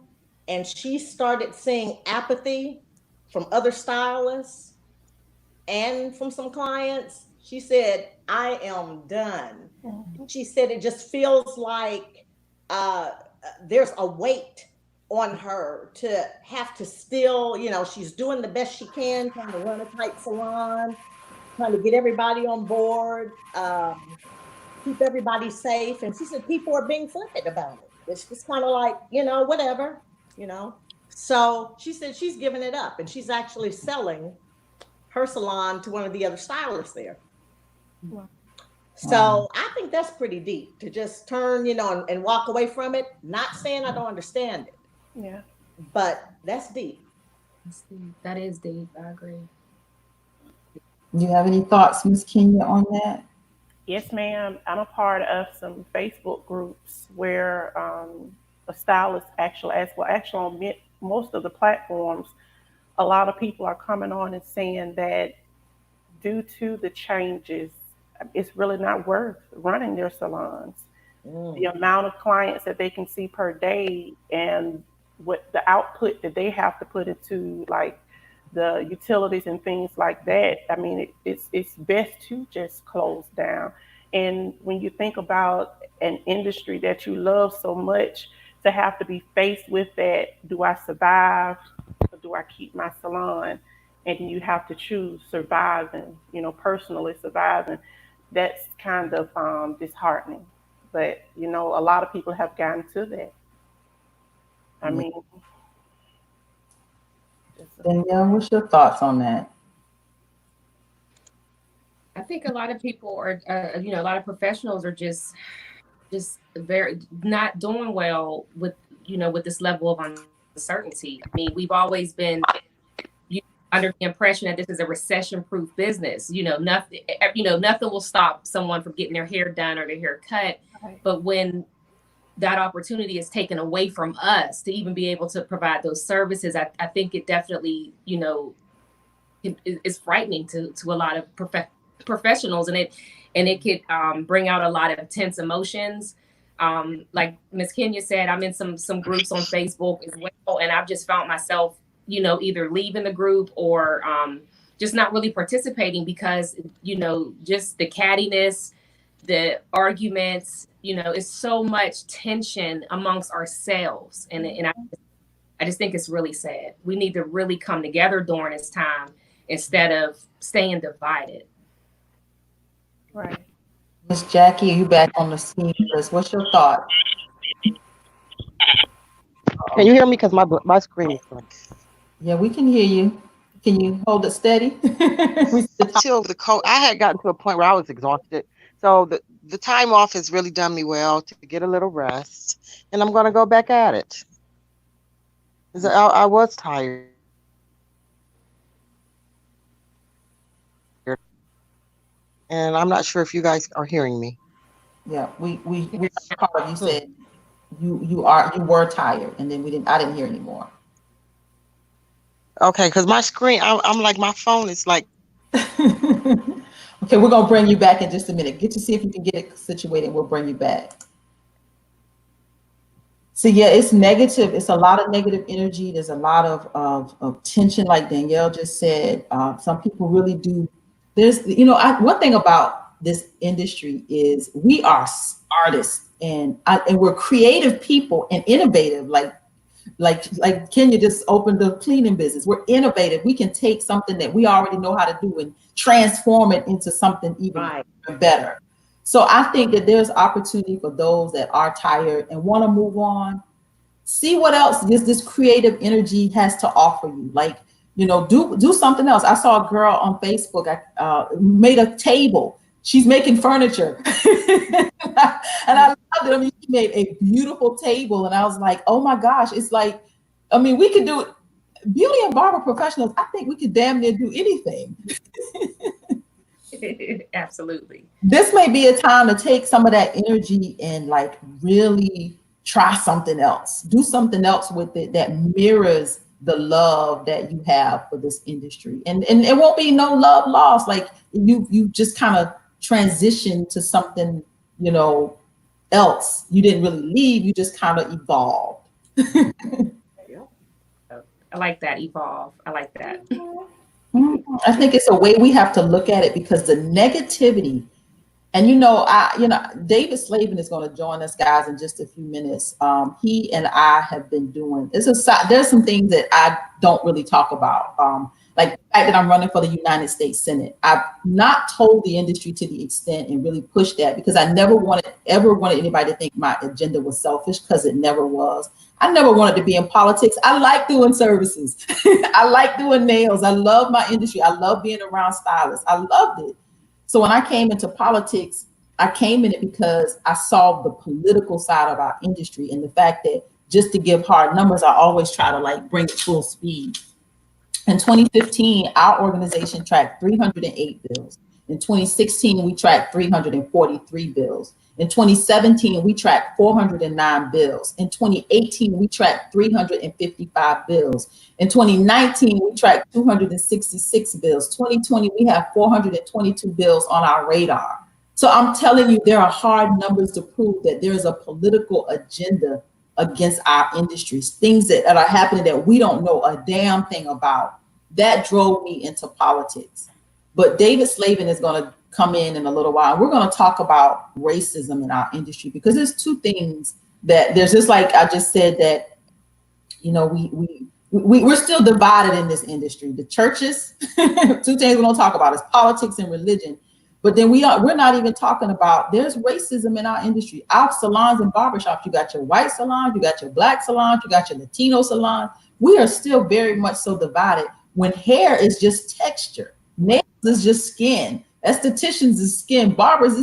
Speaker 3: and she started seeing apathy from other stylists and from some clients, she said, I am done. Mm-hmm. She said it just feels like there's a weight on her to have to still, she's doing the best she can, trying to run a tight salon, trying to get everybody on board, keep everybody safe. And she said people are being flippant about it. It's just kind of like, whatever, So she said she's giving it up, and she's actually selling her salon to one of the other stylists there. Wow. So I think that's pretty deep to just turn, and walk away from it. Not saying I don't understand it.
Speaker 2: Yeah.
Speaker 3: But that's deep.
Speaker 4: That is deep. I agree.
Speaker 1: Do you have any thoughts, Ms. Kenya, on that?
Speaker 2: Yes, ma'am. I'm a part of some Facebook groups where a stylist actually on most of the platforms, a lot of people are coming on and saying that due to the changes, it's really not worth running their salons. The amount of clients that they can see per day and what the output that they have to put into like the utilities and things like that. I mean, it's best to just close down. And when you think about an industry that you love so much, to have to be faced with that, do I survive or do I keep my salon? And you have to choose surviving, personally surviving. That's kind of disheartening. But, a lot of people have gotten to that. I mean,
Speaker 1: Danielle, what's your thoughts on that?
Speaker 4: I think a lot of people are, a lot of professionals are just very not doing well with, with this level of uncertainty. I mean, we've always been under the impression that this is a recession-proof business. Nothing will stop someone from getting their hair done or their hair cut. Right. But when that opportunity is taken away from us to even be able to provide those services, I think it definitely, is frightening to a lot of professionals, and it could bring out a lot of tense emotions. Like Ms. Kenya said, I'm in some groups on Facebook as well, and I've just found myself, either leaving the group or just not really participating because, just the cattiness, the arguments, it's so much tension amongst ourselves. And I just think it's really sad. We need to really come together during this time instead of staying divided.
Speaker 2: Right.
Speaker 1: Miss Jackie, are you back on the scene? What's your thought?
Speaker 5: Can you hear me? Because my screen is blank.
Speaker 1: Yeah, we can hear you. Can you hold it steady?
Speaker 5: Until I had gotten to a point where I was exhausted. So the time off has really done me well to get a little rest. And I'm going to go back at it. I was tired, and I'm not sure if you guys are hearing me.
Speaker 1: Yeah, we part of you said you were tired, and then we didn't. I didn't hear anymore.
Speaker 5: Okay, because my screen, I'm like, my phone is like,
Speaker 1: Okay, we're gonna bring you back in just a minute. Get to see if you can get it situated. We'll bring you back. So yeah, it's negative. It's a lot of negative energy. There's a lot of tension, like Danielle just said. Some people really do. There's, one thing about this industry is we are artists and we're creative people and innovative. Like Kenya just opened the cleaning business. We're innovative. We can take something that we already know how to do and transform it into something even
Speaker 3: Right.
Speaker 1: better. So I think that there's opportunity for those that are tired and want to move on. See what else this creative energy has to offer you. Like, do something else. I saw a girl on Facebook. Made a table. She's making furniture, and I loved it. I mean, she made a beautiful table, and I was like, oh my gosh, it's like, I mean, we could do beauty and barber professionals. I think we could damn near do anything.
Speaker 4: Absolutely.
Speaker 1: This may be a time to take some of that energy and like really try something else. Do something else with it that mirrors the love that you have for this industry. And it won't be no love lost. Like you just kind of transition to something, else. You didn't really leave, you just kind of evolved.
Speaker 4: I like that, evolve. I like that.
Speaker 1: I think it's a way we have to look at it because the negativity. And David Slavin is going to join us, guys, in just a few minutes. He and I have been doing. There's some things that I don't really talk about, like the fact that I'm running for the United States Senate. I've not told the industry to the extent and really pushed that because I never ever wanted anybody to think my agenda was selfish because it never was. I never wanted to be in politics. I like doing services. I like doing nails. I love my industry. I love being around stylists. I loved it. So when I came into politics, I came in it because I saw the political side of our industry and the fact that just to give hard numbers, I always try to like bring it full speed. In 2015, our organization tracked 308 bills. In 2016, we tracked 343 bills. In 2017, we tracked 409 bills. In 2018, we tracked 355 bills. In 2019, we tracked 266 bills. 2020, we have 422 bills on our radar. So I'm telling you, there are hard numbers to prove that there is a political agenda against our industries, things that are happening that we don't know a damn thing about. That drove me into politics. But David Slavin is going to come in a little while. We're going to talk about racism in our industry because there's two things that there's just like I just said that, we're still divided in this industry. The churches, two things we're going to talk about is politics and religion. But then we're not even talking about there's racism in our industry. Our salons and barbershops, you got your white salons, you got your black salons, you got your Latino salons. We are still very much so divided when hair is just texture. Nails is just skin. Estheticians is skin. Barbers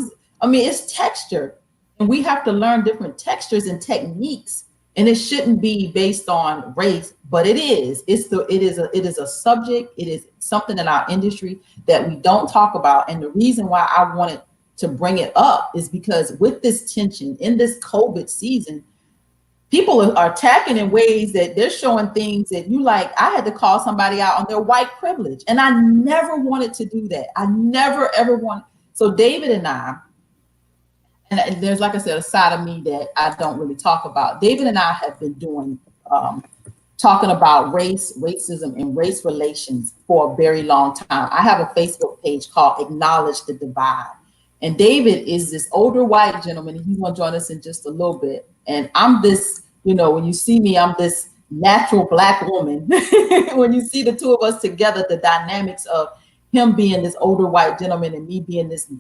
Speaker 1: it's texture. And we have to learn different textures and techniques. And it shouldn't be based on race, but it is. It is a subject. It is something in our industry that we don't talk about. And the reason why I wanted to bring it up is because with this tension in this COVID season, people are attacking in ways that they're showing things that you like. I had to call somebody out on their white privilege. And I never wanted to do that. I never, ever want. So David and I, and there's, like I said, a side of me that I don't really talk about. David and I have been doing, talking about racism, and race relations for a very long time. I have a Facebook page called Acknowledge the Divide. And David is this older white gentleman, and he's going to join us in just a little bit. And I'm this, when you see me, I'm this natural black woman. When you see the two of us together, the dynamics of him being this older white gentleman and me being this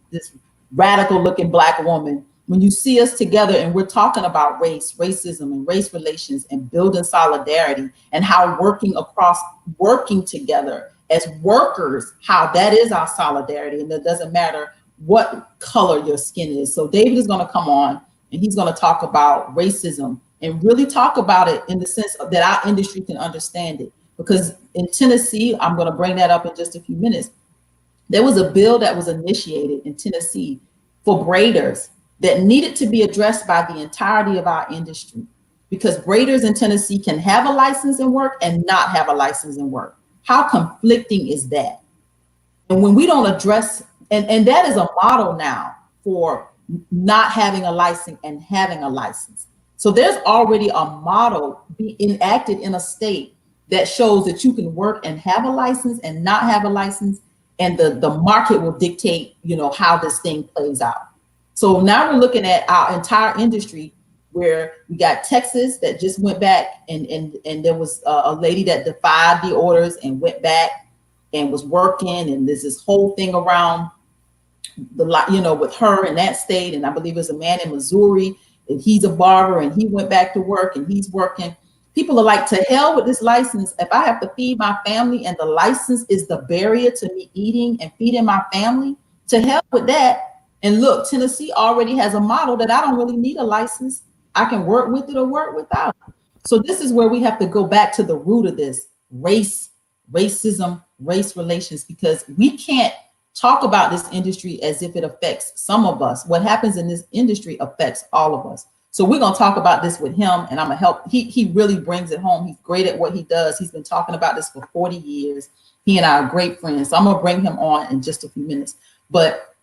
Speaker 1: radical looking black woman, when you see us together and we're talking about racism and race relations and building solidarity and how working together as workers, how that is our solidarity. And it doesn't matter what color your skin is. So David is going to come on and he's going to talk about racism and really talk about it in the sense that our industry can understand it. Because in Tennessee, I'm going to bring that up in just a few minutes. There was a bill that was initiated in Tennessee for braiders that needed to be addressed by the entirety of our industry, because braiders in Tennessee can have a license and work and not have a license and work. How conflicting is that? And when we don't address, and that is a model now for not having a license and having a license. So there's already a model being enacted in a state that shows that you can work and have a license and not have a license, and the market will dictate, how this thing plays out. So now we're looking at our entire industry, where we got Texas that just went back, and there was a lady that defied the orders and went back and was working, and there's this whole thing around with her in that state. And I believe there's a man in Missouri, and he's a barber, and he went back to work and he's working. People are like, to hell with this license. If I have to feed my family and the license is the barrier to me eating and feeding my family, to hell with that. And look, Tennessee already has a model that I don't really need a license. I can work with it or work without it. So this is where we have to go back to the root of this: racism, race relations, because we can't talk about this industry as if it affects some of us. What happens in this industry affects all of us. So we're going to talk about this with him, and I'm going to help. He really brings it home. He's great at what he does. He's been talking about this for 40 years. He and I are great friends. So I'm going to bring him on in just a few minutes. But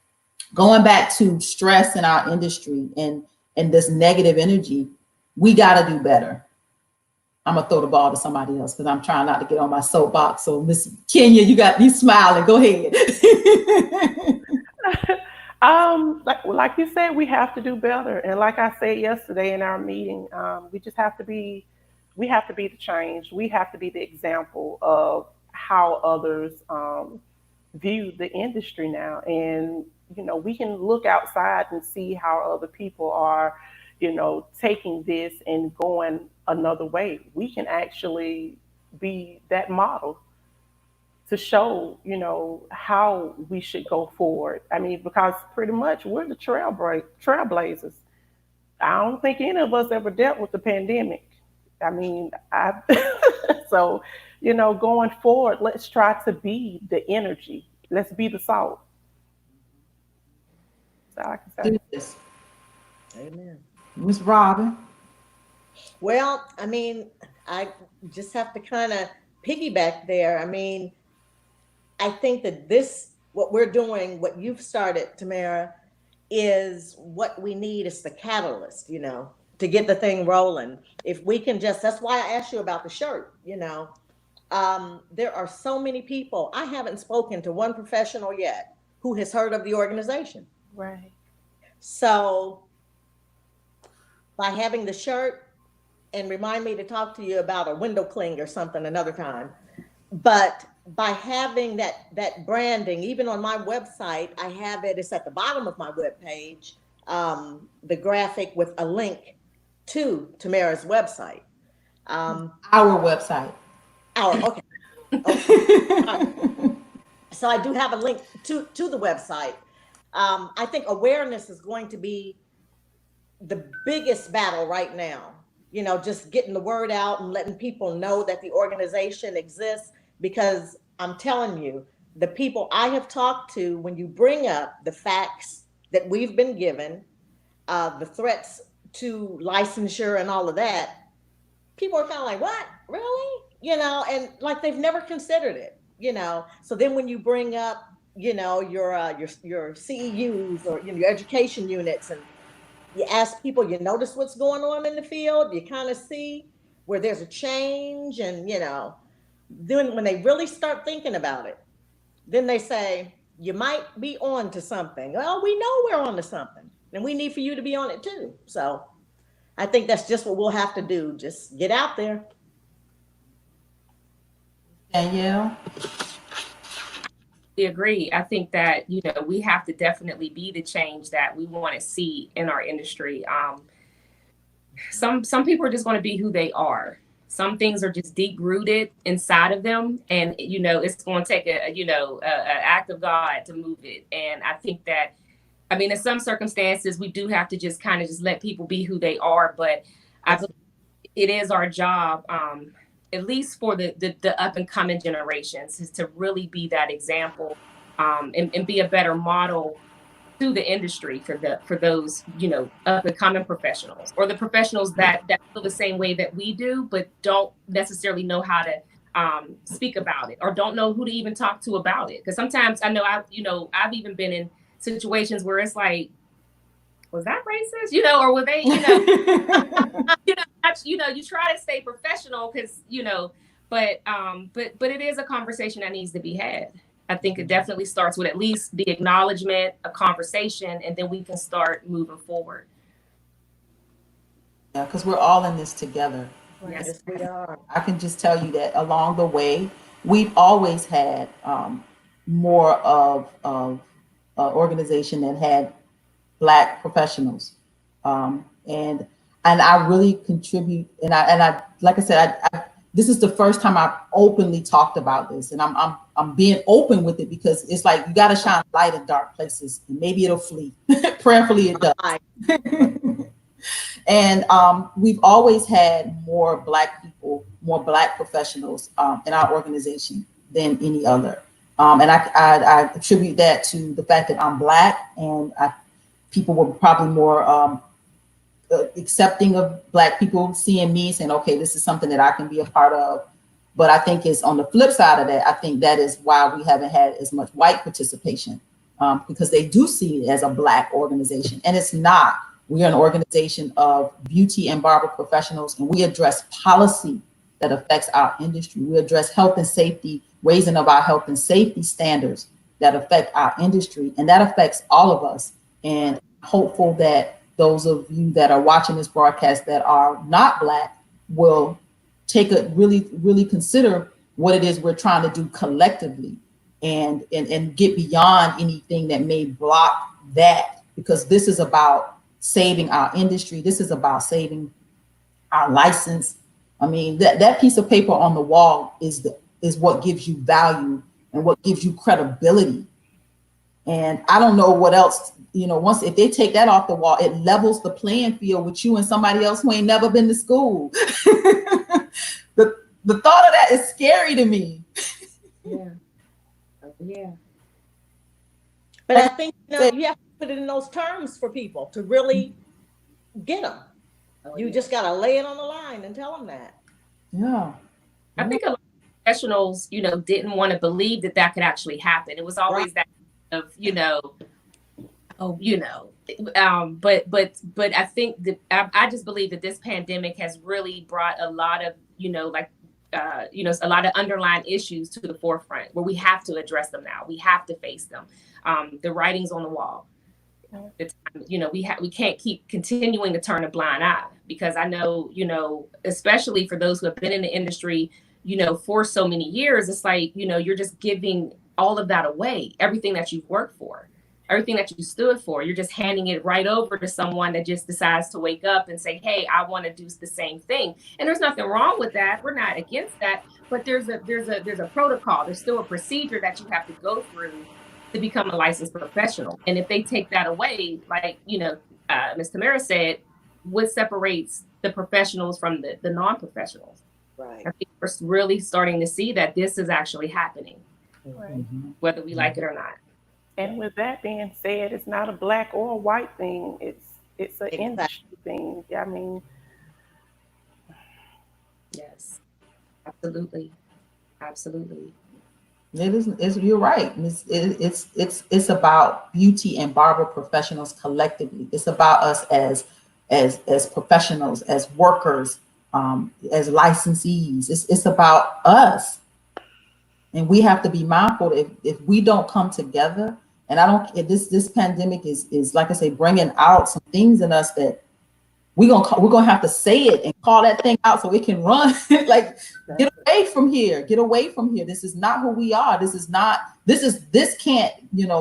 Speaker 1: going back to stress in our industry and this negative energy, we got to do better. I'm going to throw the ball to somebody else because I'm trying not to get on my soapbox. So Miss Kenya, you smiling. Go ahead.
Speaker 2: Like you said, we have to do better. And like I said yesterday in our meeting, we just have to be, we have to be the change. We have to be the example of how others view the industry now. And, we can look outside and see how other people are, taking this and going another way. We can actually be that model to show, how we should go forward. I mean, because pretty much we're the trailblazers. I don't think any of us ever dealt with the pandemic. I mean, so, going forward, let's try to be the energy. Let's be the salt. That's all I can say.
Speaker 1: Do this.
Speaker 3: Amen.
Speaker 1: Miss Robin.
Speaker 3: Well, I mean, I just have to kind of piggyback there. I mean, I think that what we're doing, what you've started, Tamara, is what we need is the catalyst, to get the thing rolling. If we can that's why I asked you about the shirt, there are so many people. I haven't spoken to one professional yet who has heard of the organization.
Speaker 2: Right.
Speaker 3: So by having the shirt, and remind me to talk to you about a window cling or something another time. But by having that branding, even on my website, I have it's at the bottom of my webpage, the graphic with a link to Tamara's website.
Speaker 1: Our website.
Speaker 3: Okay. Right. So I do have a link to the website. I think awareness is going to be the biggest battle right now. Just getting the word out and letting people know that the organization exists, because I'm telling you, the people I have talked to, when you bring up the facts that we've been given, the threats to licensure and all of that, people are kind of like, what, really? And like they've never considered it, So then when you bring up, your CEUs or your education units, and you ask people, you notice what's going on in the field, you kind of see where there's a change, and then when they really start thinking about it, then they say, you might be on to something. Well, we know we're on to something, and we need for you to be on it too. So I think that's just what we'll have to do. Just get out there.
Speaker 1: Danielle.
Speaker 4: I agree. I think that, we have to definitely be the change that we want to see in our industry. Some people are just going to be who they are. Some things are just deep rooted inside of them, and it's going to take an act of God to move it. And I think that, in some circumstances, we do have to just kind of just let people be who they are. But I believe it is our job, at least for the up and coming generations, is to really be that example, and be a better model to the industry for those, up and coming professionals, or the professionals that feel the same way that we do, but don't necessarily know how to speak about it, or don't know who to even talk to about it. Because sometimes I know I've even been in situations where it's like, was that racist? Or were they, you try to stay professional because, but it is a conversation that needs to be had. I think it definitely starts with at least the acknowledgement, a conversation, and then we can start moving forward.
Speaker 1: Yeah, because we're all in this together.
Speaker 4: Yes.
Speaker 3: Yes, we are.
Speaker 1: I can just tell you that along the way, we've always had more of organization that had Black professionals, and I really contribute. And I like I said, this is the first time I've openly talked about this, and I'm being open with it because it's like you got to shine light in dark places, and maybe it'll flee. Prayerfully, it does. And we've always had more Black people, more Black professionals in our organization than any other. And I attribute that to the fact that I'm Black, and people were probably more accepting of Black people seeing me, saying, okay, this is something that I can be a part of. But I think it's on the flip side of that, I think that is why we haven't had as much white participation, because they do see it as a Black organization, and it's not. We are an organization of beauty and barber professionals, and we address policy that affects our industry. We address health and safety, raising of our health and safety standards that affect our industry, and that affects all of us. And I'm hopeful that those of you that are watching this broadcast that are not Black will take a really consider what it is we're trying to do collectively, and get beyond anything that may block that, because this is about saving our industry. This is about saving our license. I mean, that piece of paper on the wall is what gives you value and what gives you credibility. And I don't know what else, once if they take that off the wall, it levels the playing field with you and somebody else who ain't never been to school. The thought of that is scary to me.
Speaker 4: Yeah. Yeah.
Speaker 3: But I think you have to put it in those terms for people to really get them. You just got to lay it on the line and tell them that.
Speaker 1: Yeah.
Speaker 4: I think a lot of professionals, didn't want to believe that could actually happen. It was always that of, but I think that I just believe that this pandemic has really brought a lot of, a lot of underlying issues to the forefront where we have to address them now. We have to face them. The writing's on the wall. We can't keep continuing to turn a blind eye, because I know, especially for those who have been in the industry, for so many years, it's like, you're just giving all of that away, everything that you've worked for, everything that you stood for. You're just handing it right over to someone that just decides to wake up and say, hey, I want to do the same thing. And there's nothing wrong with that. We're not against that, but there's a protocol. There's still a procedure that you have to go through to become a licensed professional. And if they take that away, like, Ms. Tamara said, what separates the professionals from the non-professionals?
Speaker 3: Right.
Speaker 4: I think we're really starting to see that this is actually happening,
Speaker 2: Right.
Speaker 4: whether we like it or not.
Speaker 2: And with that being said, it's not a Black or a white thing. It's an industry thing. I mean,
Speaker 4: Yes, absolutely.
Speaker 1: It is. You're right. It's about beauty and barber professionals collectively. It's about us as professionals, as workers, as licensees. It's about us, and we have to be mindful that if we don't come together. And if this pandemic is like I say, bringing out some things in us that we're gonna have to say it and call that thing out so it can run. Like, get away from here. This is not who we are. This can't,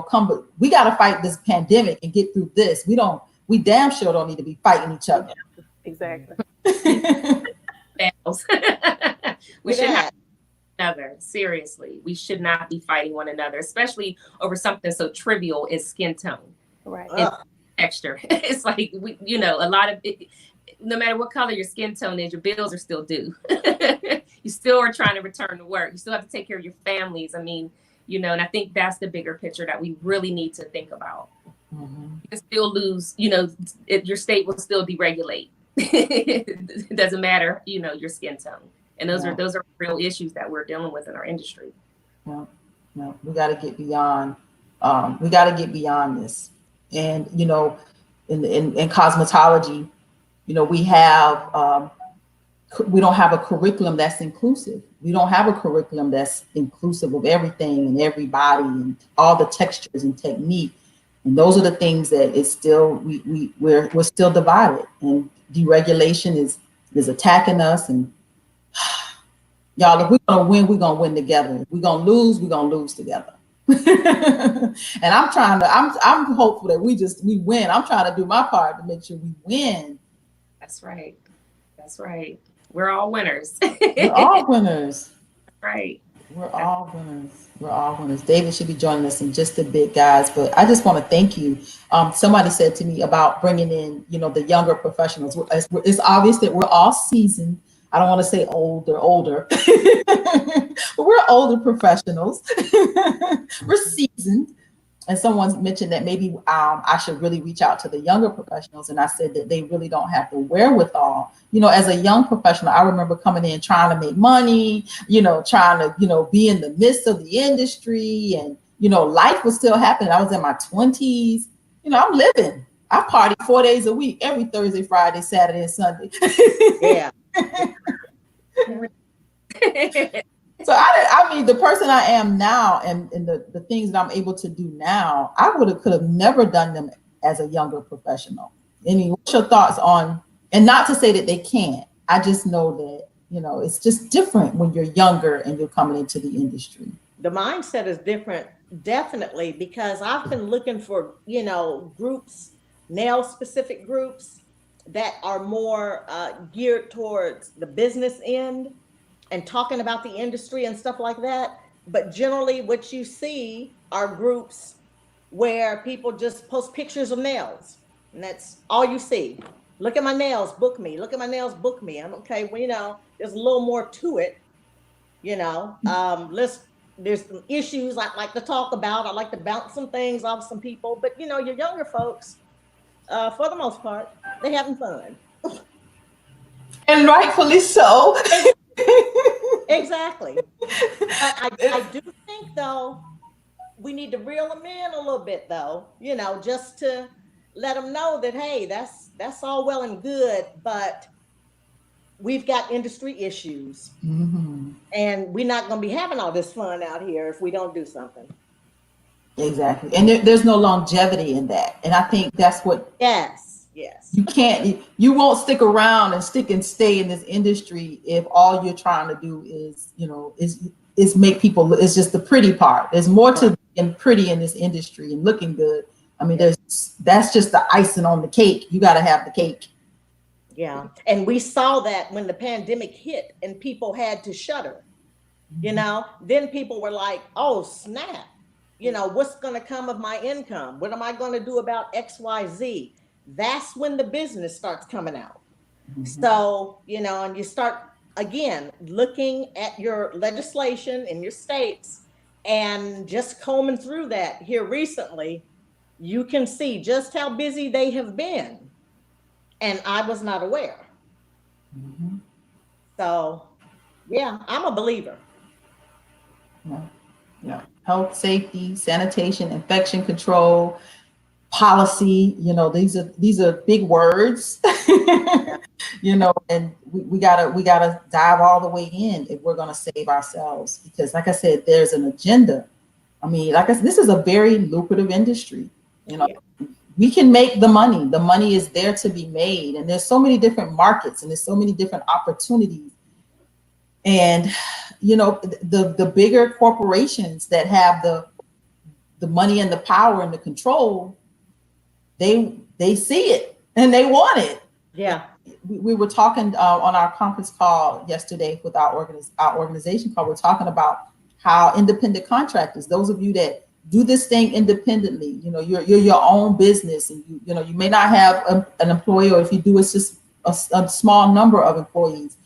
Speaker 1: come, but we got to fight this pandemic and get through this. We damn sure don't need to be fighting each other.
Speaker 2: exactly.
Speaker 4: We should not another. Seriously, we should not be fighting one another, especially over something so trivial as skin tone.
Speaker 2: Right.
Speaker 4: And texture. It's like, a lot of it, no matter what color your skin tone is, your bills are still due. You still are trying to return to work. You still have to take care of your families. I mean, you know, and I think that's the bigger picture that we really need to think about.
Speaker 1: Mm-hmm.
Speaker 4: You can still lose, you know, your state will still deregulate. It doesn't matter, you know, your skin tone. And those are real issues that we're dealing with in our industry.
Speaker 1: Yeah, yeah, we got to get beyond. We got to get beyond this. And you know, in cosmetology, you know, we don't have a curriculum that's inclusive. We don't have a curriculum that's inclusive of everything and everybody and all the textures and technique. And those are the things that it's still we're still divided, and deregulation is attacking us. And y'all, if we're gonna win together. If we're gonna lose together. And I'm hopeful that we win. I'm trying to do my part to make sure we win.
Speaker 4: That's right. That's right. We're all winners.
Speaker 1: We're all winners.
Speaker 4: Right.
Speaker 1: We're all winners. We're all winners. David should be joining us in just a bit, guys. But I just want to thank you. Somebody said to me about bringing in, you know, the younger professionals. It's obvious that we're all seasoned. I don't want to say older, but we're older professionals. We're seasoned. And someone mentioned that maybe I should really reach out to the younger professionals. And I said that they really don't have the wherewithal. You know, as a young professional, I remember coming in trying to make money, you know, trying to, you know, be in the midst of the industry. And, you know, life was still happening. I was in my 20s. You know, I'm living. I party 4 days a week, every Thursday, Friday, Saturday, and Sunday.
Speaker 3: Yeah.
Speaker 1: So I mean, the person I am now and the things that I'm able to do now, I could have never done them as a younger professional. I mean, what's your thoughts on, and not to say that they can't, I just know that, you know, it's just different when you're younger and you're coming into the industry.
Speaker 3: The mindset is different, definitely, because I've been looking for, you know, groups, nail specific groups that are more geared towards the business end and talking about the industry and stuff like that. But generally what you see are groups where people just post pictures of nails, and that's all you see. Look at my nails, book me. Look at my nails, book me. I'm okay. Well, you know, there's a little more to it, you know. There's some issues I like to talk about. I like to bounce some things off some people, but you know, your younger folks, for the most part, they having fun.
Speaker 1: And rightfully so.
Speaker 3: Exactly. I do think though, we need to reel them in a little bit though, you know, just to let them know that, hey, that's all well and good, but we've got industry issues.
Speaker 1: Mm-hmm.
Speaker 3: And we're not going to be having all this fun out here if we don't do something.
Speaker 1: Exactly. And there's no longevity in that. And I think that's what.
Speaker 3: Yes.
Speaker 1: You won't stick around and stay in this industry if all you're trying to do is, you know, is make people, it's just the pretty part. There's more to being pretty in this industry and looking good. I mean, that's just the icing on the cake. You got to have the cake.
Speaker 3: Yeah. And we saw that when the pandemic hit and people had to shutter, you know, then people were like, oh, snap, you know, what's going to come of my income? What am I going to do about XYZ? That's when the business starts coming out. Mm-hmm. So, you know, and you start, again, looking at your legislation in your states and just combing through that here recently, you can see just how busy they have been. And I was not aware. Mm-hmm. So, yeah, I'm a believer.
Speaker 1: Yeah. Health, safety, sanitation, infection control, policy, you know, these are big words. You know, and we gotta dive all the way in if we're gonna save ourselves, because like I said, there's an agenda. I mean, like I said, this is a very lucrative industry. You know, we can make the money. The money is there to be made, and there's so many different markets and there's so many different opportunities. And you know, the bigger corporations that have the money and the power and the control, they see it and they want it.
Speaker 3: Yeah.
Speaker 1: We were talking on our conference call yesterday with our organization call. We're talking about how independent contractors, those of you that do this thing independently, you know, you're your own business, and you know, you may not have an employee, or if you do, it's just a small number of employees.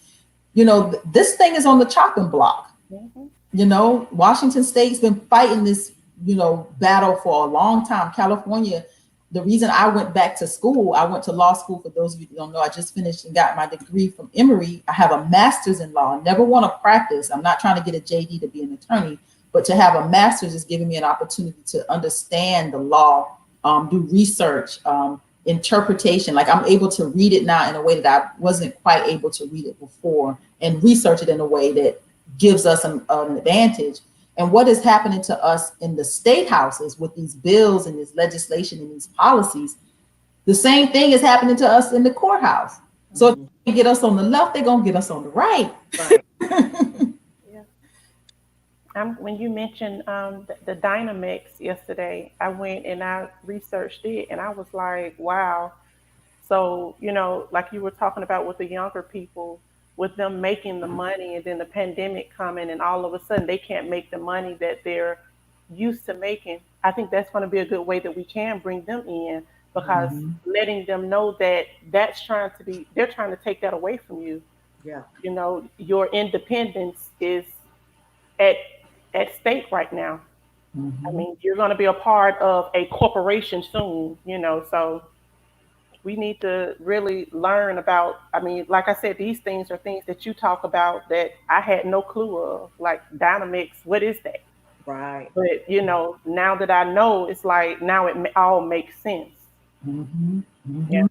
Speaker 1: You know, this thing is on the chopping block.
Speaker 2: Mm-hmm.
Speaker 1: You know, Washington State's been fighting this, you know, battle for a long time. California, the reason I went back to school, I went to law school. For those of you who don't know, I just finished and got my degree from Emory. I have a master's in law. I never want to practice. I'm not trying to get a JD to be an attorney, but to have a master's is giving me an opportunity to understand the law, do research, interpretation. Like I'm able to read it now in a way that I wasn't quite able to read it before, and research it in a way that gives us an advantage. And what is happening to us in the state houses with these bills and this legislation and these policies, the same thing is happening to us in the courthouse. So if they get us on the left, they're going to get us on the right.
Speaker 3: Right.
Speaker 2: Yeah. When you mentioned the Dynamics yesterday, I went and I researched it, and I was like, wow. So, you know, like you were talking about with the younger people, with them making the money and then the pandemic coming and all of a sudden they can't make the money that they're used to making. I think that's going to be a good way that we can bring them in, because letting them know that they're trying to take that away from you.
Speaker 3: Yeah.
Speaker 2: You know, your independence is at at stake right now. I mean, you're going to be a part of a corporation soon, you know, so we need to really learn about. I mean, like I said, these things are things that you talk about that I had no clue of, like dynamics. What is that?
Speaker 3: Right.
Speaker 2: But you know, now that I know, it's like now all makes sense. Yeah.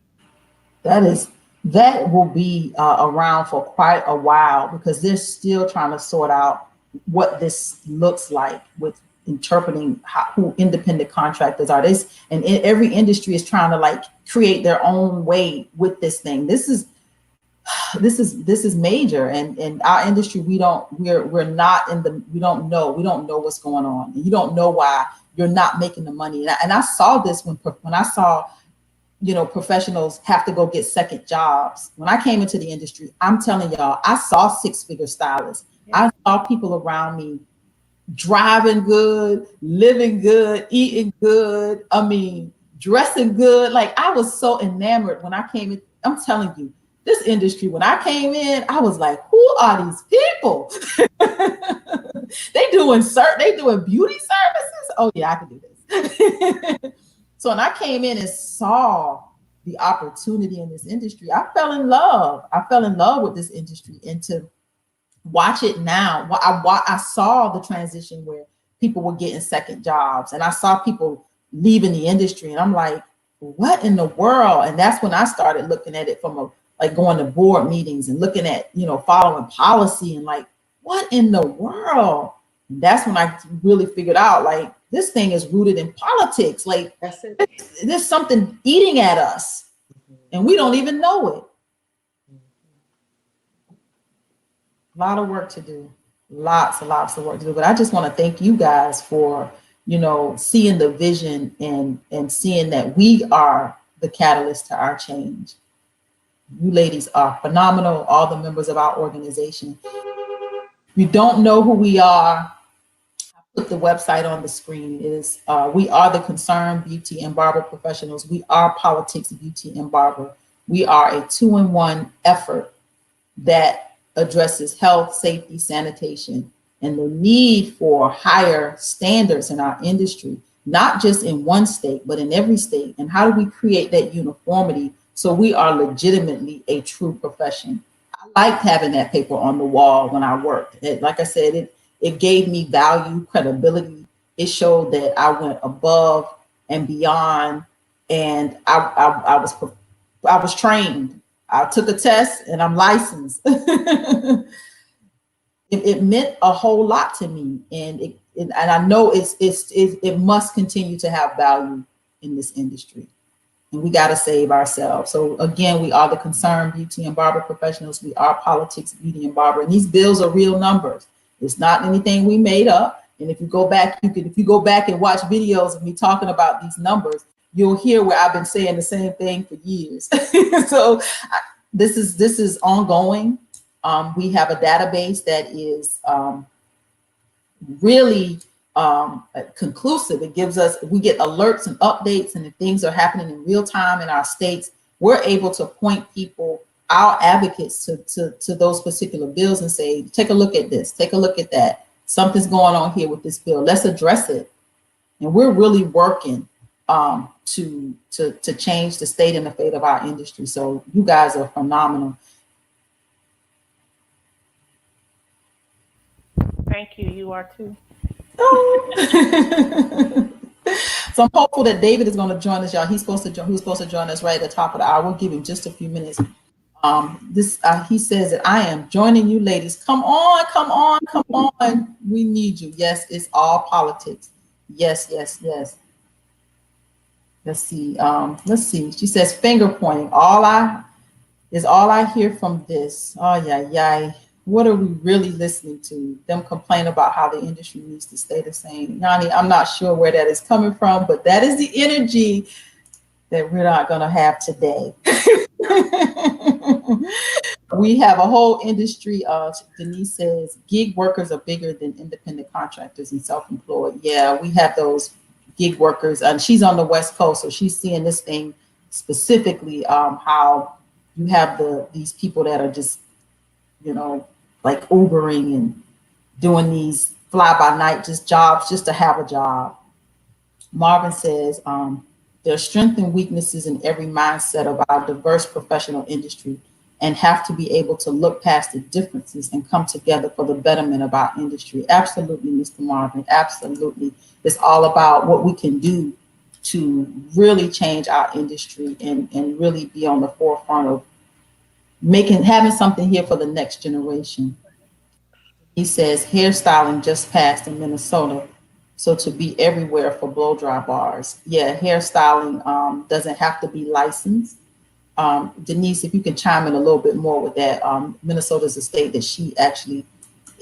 Speaker 1: That will be around for quite a while, because they're still trying to sort out what this looks like with interpreting who independent contractors are. This, and every industry is trying to like create their own way with this thing. This is major, and in our industry we're not in the we don't know what's going on, and you don't know why you're not making the money. And I saw this when I saw, you know, professionals have to go get second jobs. When I came into the industry, I'm telling y'all, I saw six-figure stylists. I saw people around me driving good, living good, eating good. I mean, dressing good. Like I was so enamored when I came in. I'm telling you, this industry, when I came in, I was like, who are these people? they doing beauty services. Oh yeah, I can do this. So when I came in and saw the opportunity in this industry, I fell in love. I fell in love with this industry, and to watch it now, I saw the transition where people were getting second jobs, and I saw people leaving the industry, and I'm like, what in the world? And that's when I started looking at it from like going to board meetings and looking at, you know, following policy, and like, what in the world? And that's when I really figured out, like, this thing is rooted in politics. Like,
Speaker 3: That's it.
Speaker 1: there's something eating at us, and we don't even know it. A lot of work to do, lots and lots of work to do. But I just want to thank you guys for, you know, seeing the vision and seeing that we are the catalyst to our change. You ladies are phenomenal, all the members of our organization. If you don't know who we are, put the website on the screen. Is we are the Concerned Beauty and Barber Professionals. We are Politics, Beauty, and Barber. We are a 2-in-1 effort that addresses health, safety, sanitation, and the need for higher standards in our industry, not just in one state, but in every state. And how do we create that uniformity so we are legitimately a true profession? I liked having that paper on the wall when I worked. Like I said, it gave me value, credibility. It showed that I went above and beyond, and I was trained. I took a test and I'm licensed. It meant a whole lot to me, and I know it must continue to have value in this industry, and we got to save ourselves. So again, we are the Concerned Beauty and Barber Professionals. We are Politics, Beauty, and Barber, and these bills are real numbers. It's not anything we made up. And if you go back, if you go back and watch videos of me talking about these numbers, you'll hear where I've been saying the same thing for years. So this is ongoing. We have a database that is really conclusive. It gives us, we get alerts and updates, and if things are happening in real time in our states, we're able to point people our advocates to those particular bills and say, take a look at this, take a look at that. Something's going on here with this bill. Let's address it. And we're really working to change the state and the fate of our industry. So you guys are phenomenal.
Speaker 2: Thank you. You are too.
Speaker 1: Oh. So I'm hopeful that David is going to join us, y'all. He was supposed to join us right at the top of the hour. We'll give him just a few minutes. He says that I am joining you, ladies. Come on, come on, come on. We need you. Yes, it's all politics. Yes, yes, yes. Let's see. Let's see. She says finger pointing. All I hear from this. Oh yeah. What are we really listening to? Them complain about how the industry needs to stay the same. Yanni, I'm not sure where that is coming from, but that is the energy that we're not going to have today. We have a whole industry of, Denise says, gig workers are bigger than independent contractors and self-employed. Yeah, we have those gig workers, and she's on the West Coast, so she's seeing this thing specifically, how you have these people that are just, like Ubering and doing these fly-by-night just jobs just to have a job. Marvin says, there are strengths and weaknesses in every mindset of our diverse professional industry and have to be able to look past the differences and come together for the betterment of our industry. Absolutely, Mr. Marvin, absolutely. It's all about what we can do to really change our industry and really be on the forefront of having something here for the next generation. He says hairstyling just passed in Minnesota, so to be everywhere for blow dry bars. Yeah, hairstyling doesn't have to be licensed. Denise, if you can chime in a little bit more with that. Minnesota is a state that she actually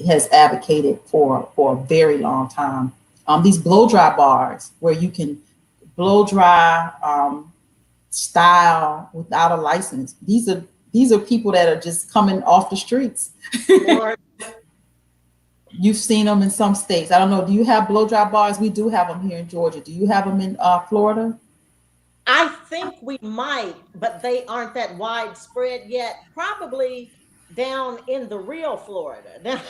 Speaker 1: has advocated for a very long time. These blow dry bars where you can blow dry, style without a license. These are people that are just coming off the streets. You've seen them in some states. I don't know. Do you have blow dry bars? We do have them here in Georgia. Do you have them in Florida?
Speaker 3: I think we might, but they aren't that widespread yet. Probably down in the real Florida,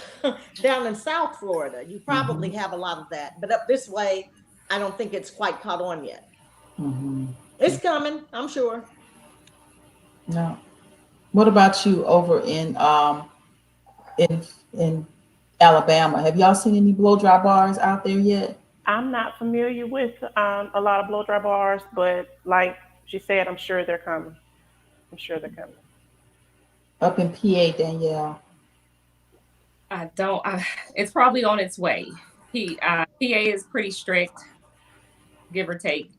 Speaker 3: down in South Florida, you probably have a lot of that. But up this way, I don't think it's quite caught on yet. It's coming, I'm sure.
Speaker 1: No. What about you over in Alabama? Have y'all seen any blow dry bars out there yet?
Speaker 2: I'm not familiar with a lot of blow dry bars, but like she said, I'm sure they're coming. I'm sure they're coming.
Speaker 1: Up in PA, Danielle.
Speaker 4: It's probably on its way. PA is pretty strict, give or take.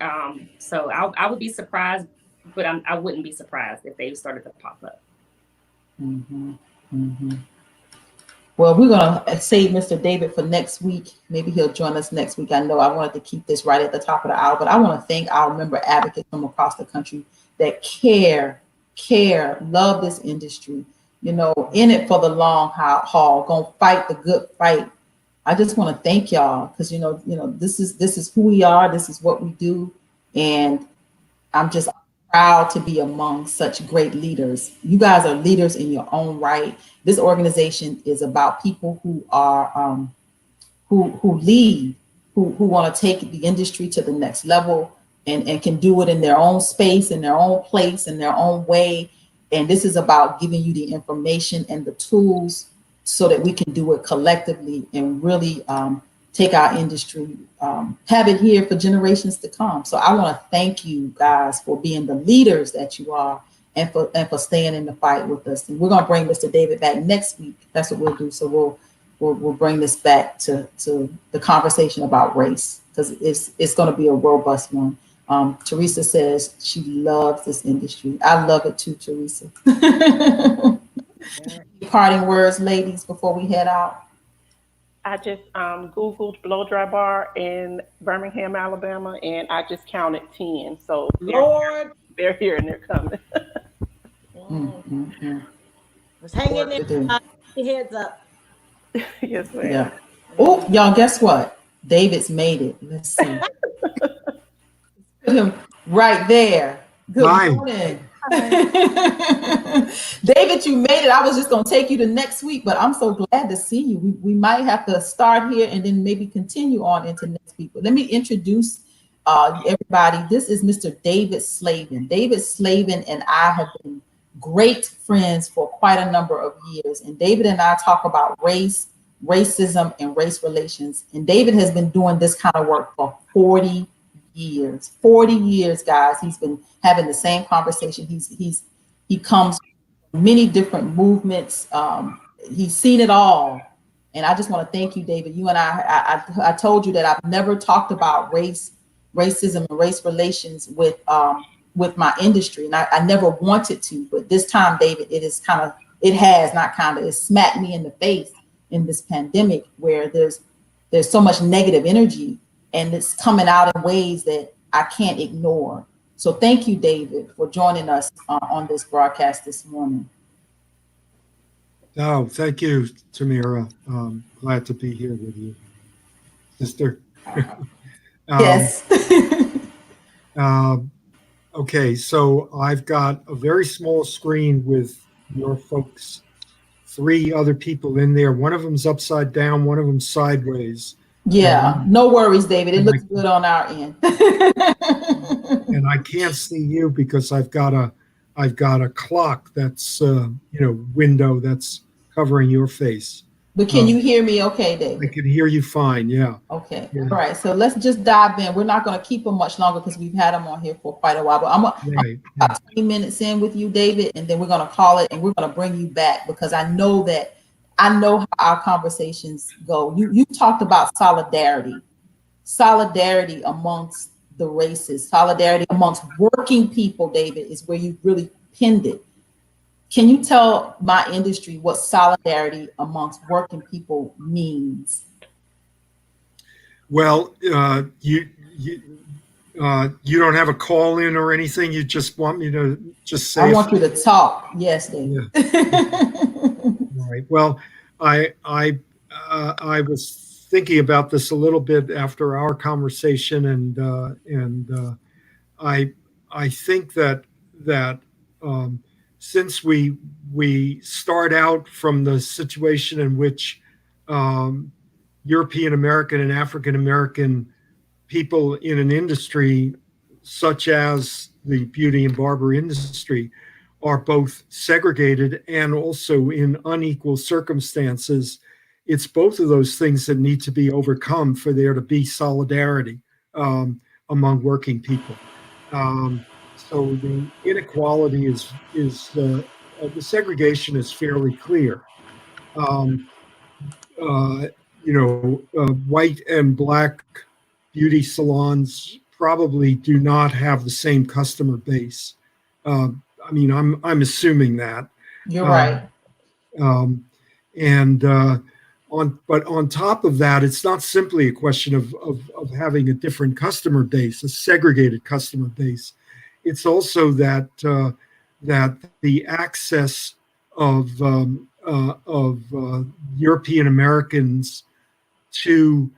Speaker 4: So I would be surprised, but I wouldn't be surprised if they started to pop up.
Speaker 1: Well, we're going to save Mr. David for next week. Maybe he'll join us next week. I know I wanted to keep this right at the top of the hour, but I want to thank our member advocates from across the country that care, love this industry, in it for the long haul, gonna fight the good fight. I just want to thank y'all because, this is who we are. This is what we do. And I'm just proud to be among such great leaders. You guys are leaders in your own right. This organization is about people who are who lead, who want to take the industry to the next level and can do it in their own space, in their own place, in their own way. And this is about giving you the information and the tools so that we can do it collectively and really take our industry, have it here for generations to come. So I want to thank you guys for being the leaders that you are and for staying in the fight with us. And we're going to bring Mr. David back next week. That's what we'll do. So we'll bring this back to the conversation about race because it's going to be a robust one. Teresa says she loves this industry. I love it too, Teresa. Parting words, ladies, before we head out.
Speaker 2: I just Googled blow dry bar in Birmingham, Alabama, and I just counted 10. So they're here and they're coming.
Speaker 3: Just hang in there, heads up.
Speaker 2: Yes, ma'am.
Speaker 1: Yeah. Oh, y'all, guess what? David's made it. Let's see. Put him right there. Good morning. David, you made it. I was just going to take you to next week, but I'm so glad to see you. We might have to start here and then maybe continue on into next week. But let me introduce everybody. This is Mr. David Slavin. David Slavin and I have been great friends for quite a number of years. And David and I talk about race, racism, and race relations. And David has been doing this kind of work for 40 years. 40 years, guys. He's been having the same conversation. He comes from many different movements. He's seen it all. And I just want to thank you, David. You and I told you that I've never talked about racism and race relations with my industry. And I never wanted to, but this time, David, it smacked me in the face in this pandemic where there's so much negative energy and it's coming out in ways that I can't ignore. So thank you, David, for joining us on this broadcast this morning.
Speaker 7: Oh, thank you, Tamira. Glad to be here with you, sister.
Speaker 1: Yes.
Speaker 7: Okay, so I've got a very small screen with your folks, 3 other people in there. One of them's upside down, one of them's sideways.
Speaker 1: Yeah, no worries, David. It looks good on our end.
Speaker 7: And I can't see you because I've got a clock that's window that's covering your face.
Speaker 1: But can you hear me okay, David?
Speaker 7: I can hear you fine, yeah.
Speaker 1: Okay,
Speaker 7: yeah.
Speaker 1: All right. So let's just dive in. We're not going to keep them much longer because we've had them on here for quite a while. But I'm about 20 minutes in with you, David, and then we're going to call it and we're going to bring you back because I know how our conversations go. You talked about solidarity amongst the races, solidarity amongst working people, David, is where you really pinned it. Can you tell my industry what solidarity amongst working people means?
Speaker 7: Well, you don't have a call in or anything. You just want me to just say.
Speaker 1: I want you to talk. Yes, David.
Speaker 7: Yeah. All right. Well, I was thinking about this a little bit after our conversation, and I think that since we start out from the situation in which European American and African American people in an industry such as the beauty and barber industry are both segregated and also in unequal circumstances, it's both of those things that need to be overcome for there to be solidarity among working people. So the inequality is the segregation is fairly clear. White and black beauty salons probably do not have the same customer base. I mean, I'm assuming that.
Speaker 1: You're right.
Speaker 7: But on top of that, it's not simply a question of having a different customer base, a segregated customer base. It's also that the access of European Americans to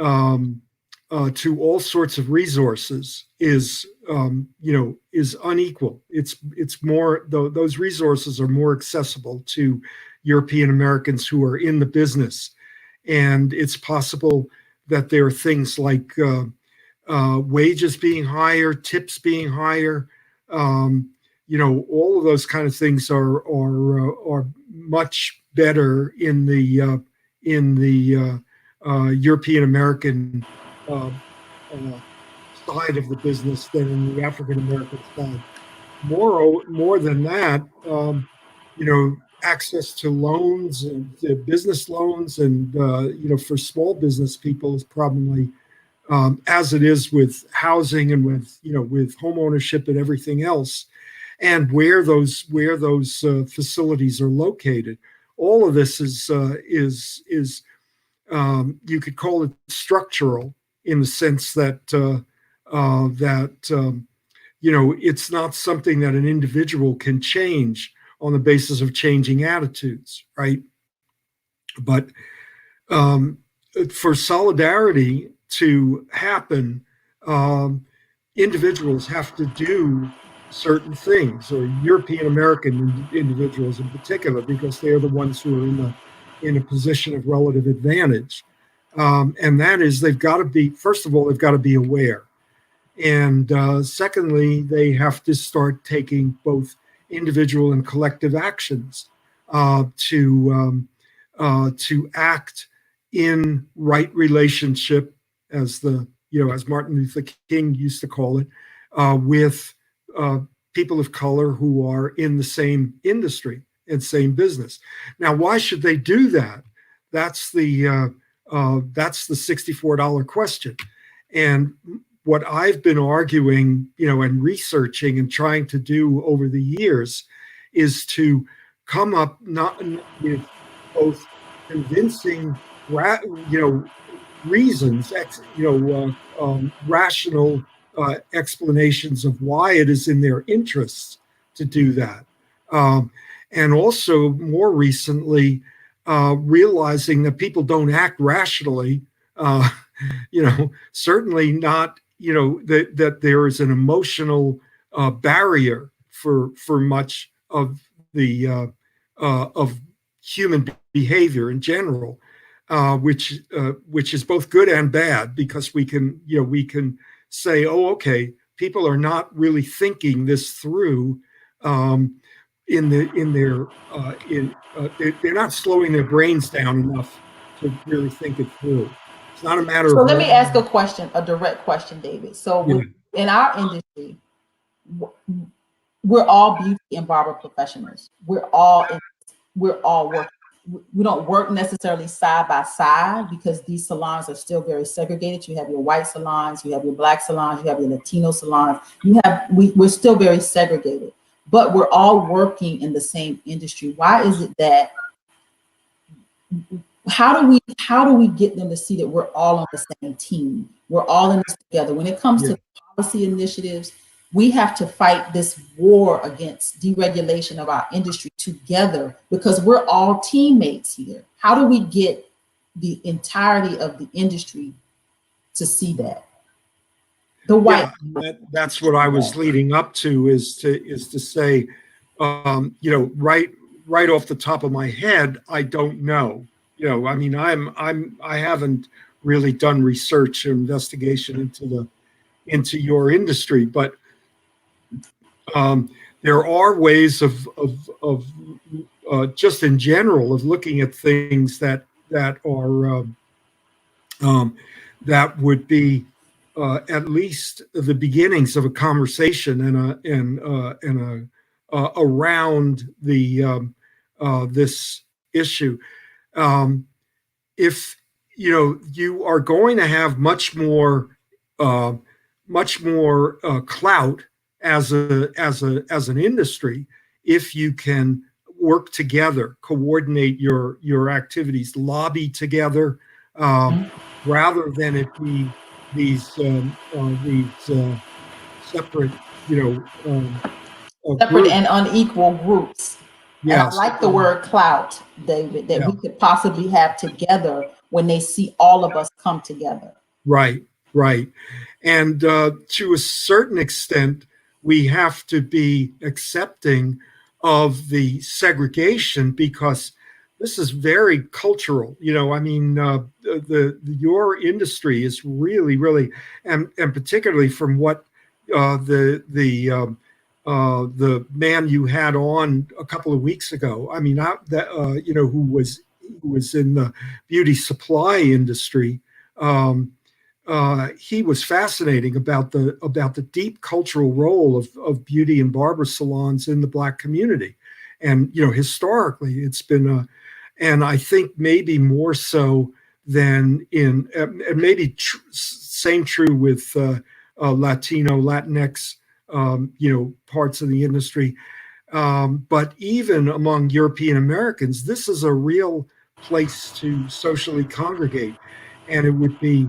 Speaker 7: all sorts of resources is unequal. It's more, those resources are more accessible to European Americans who are in the business, and it's possible that there are things like wages being higher, tips being higher. All of those kind of things are much better in the European American side of the business than in the African American side. More than that, access to loans and to business loans, and for small business people is probably as it is with housing and with home ownership and everything else, and where those facilities are located. All of this is you could call it structural in the sense that it's not something that an individual can change on the basis of changing attitudes, right? But for solidarity to happen, individuals have to do certain things, or European American individuals in particular, because they're the ones who are in a position of relative advantage. And that is, they've got to be, first of all, they've got to be aware. And secondly, they have to start taking both individual and collective actions uh, to to act in right relationship, as as Martin Luther King used to call it, with uh, people of color who are in the same industry and same business. Now, why should they do that? That's the $64 question. And what I've been arguing, and researching and trying to do over the years is to come up not with both convincing, reasons, rational explanations of why it is in their interests to do that. Um, and also, more recently, realizing that people don't act rationally. Certainly not, that there is an emotional barrier for much of the of human behavior in general, which is both good and bad, because we can say, oh, okay, people are not really thinking this through. They're not slowing their brains down enough to really think it through. It's not a matter
Speaker 1: So
Speaker 7: of
Speaker 1: let me ask a question, a direct question, David. So
Speaker 7: yeah,
Speaker 1: in our industry, we're all beauty and barber professionals. We're all working. We don't work necessarily side by side, because these salons are still very segregated. You have your white salons, you have your black salons, you have your Latino salons. We're still very segregated, but we're all working in the same industry. Why is it that? How do we get them to see that we're all on the same team? We're all in this together. When it comes
Speaker 7: yeah.
Speaker 1: to policy initiatives, we have to fight this war against deregulation of our industry together, because we're all teammates here. How do we get the entirety of the industry to see that? The white.
Speaker 7: That's what I was leading up to, is to say, right off the top of my head, I don't know. I mean, I haven't really done research or investigation into your industry, but there are ways of just in general of looking at things that are that would be at least the beginnings of a conversation and around this issue. Um, if you are going to have uh, much more clout as an industry, if you can work together, coordinate your activities, lobby together, rather than it be these separate,
Speaker 1: Separate
Speaker 7: groups.
Speaker 1: and unequal groups. And I
Speaker 7: Yes.
Speaker 1: like the word clout, David, that
Speaker 7: Yeah.
Speaker 1: we could possibly have together when they see all of us come together.
Speaker 7: Right. Right. And to a certain extent, we have to be accepting of the segregation, because this is very cultural. I mean, your industry is really, really, and particularly from what the man you had on a couple of weeks ago. I mean, who was in the beauty supply industry. He was fascinating about the deep cultural role of beauty and barber salons in the Black community, and historically it's been and I think maybe more so than and maybe same true with Latino, Latinx, parts of the industry. But even among European Americans, this is a real place to socially congregate, and it would be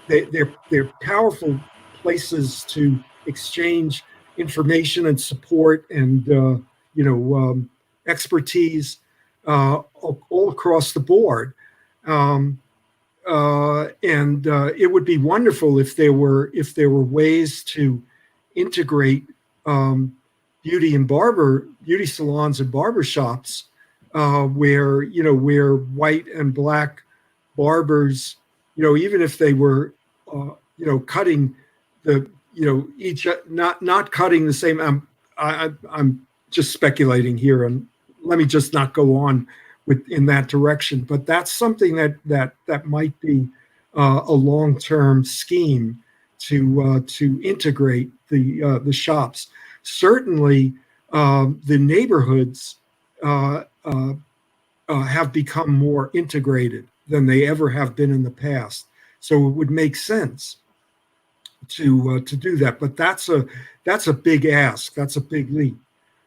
Speaker 7: they're powerful places to exchange information and support and expertise all across the board. Um, and it would be wonderful if there were ways to integrate beauty salons and barber shops, where where white and black barbers, even if they were cutting the each, not cutting the same. I'm just speculating here, and let me just not go on with in that direction. But that's something that might be a long-term scheme to integrate the shops. Certainly, the neighborhoods have become more integrated than they ever have been in the past. So it would make sense to do that, but that's a big ask. That's a big leap.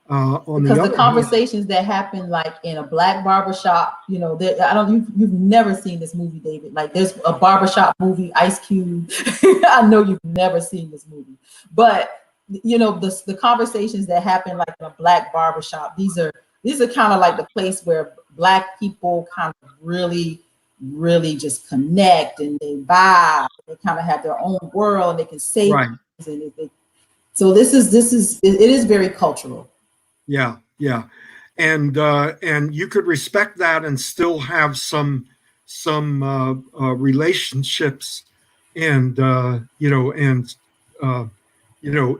Speaker 7: On
Speaker 1: Because
Speaker 7: the
Speaker 1: the
Speaker 7: other hand,
Speaker 1: conversations that happen like in a black barbershop, I don't, you've never seen this movie, David. Like there's a barbershop movie, Ice Cube. I know you've never seen this movie, but the conversations that happen like in a black barbershop, these are kind of like the place where black people kind of really just connect and they vibe. They kind of have their own world and they can say
Speaker 7: right?
Speaker 1: things, and so this is it is very cultural.
Speaker 7: Yeah, yeah, and you could respect that and still have some relationships and uh,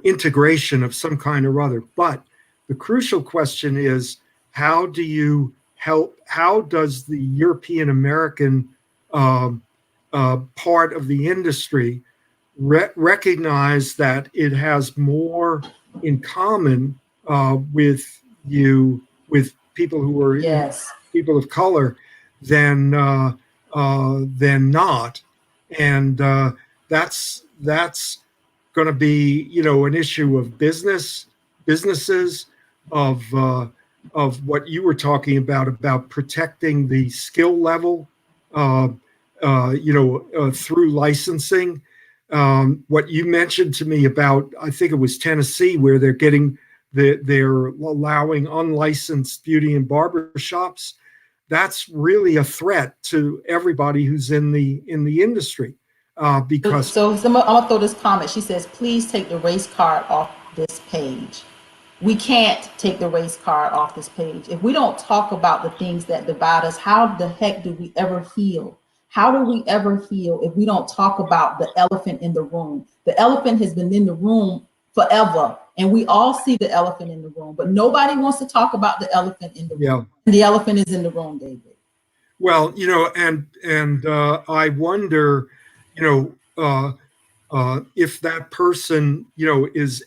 Speaker 7: integration of some kind or other. But the crucial question is, how do you help? How does the European American part of the industry recognize that it has more in common with people who are
Speaker 1: Yes.
Speaker 7: people of color than not, and that's going to be an issue of businesses, of what you were talking about protecting the skill level, uh, through licensing. What you mentioned to me about, I think it was Tennessee, where they're allowing unlicensed beauty and barber shops. That's really a threat to everybody who's in the industry, because
Speaker 1: I'm gonna throw this comment. She says, please take the race card off this page. We can't take the race card off this page. If we don't talk about the things that divide us, how the heck do we ever heal? How do we ever heal if we don't talk about the elephant in the room? The elephant has been in the room forever, and we all see the elephant in the room, but nobody wants to talk about the elephant in the room.
Speaker 7: yeah.
Speaker 1: The elephant is in the room, David.
Speaker 7: Well, and I wonder, you if that person, is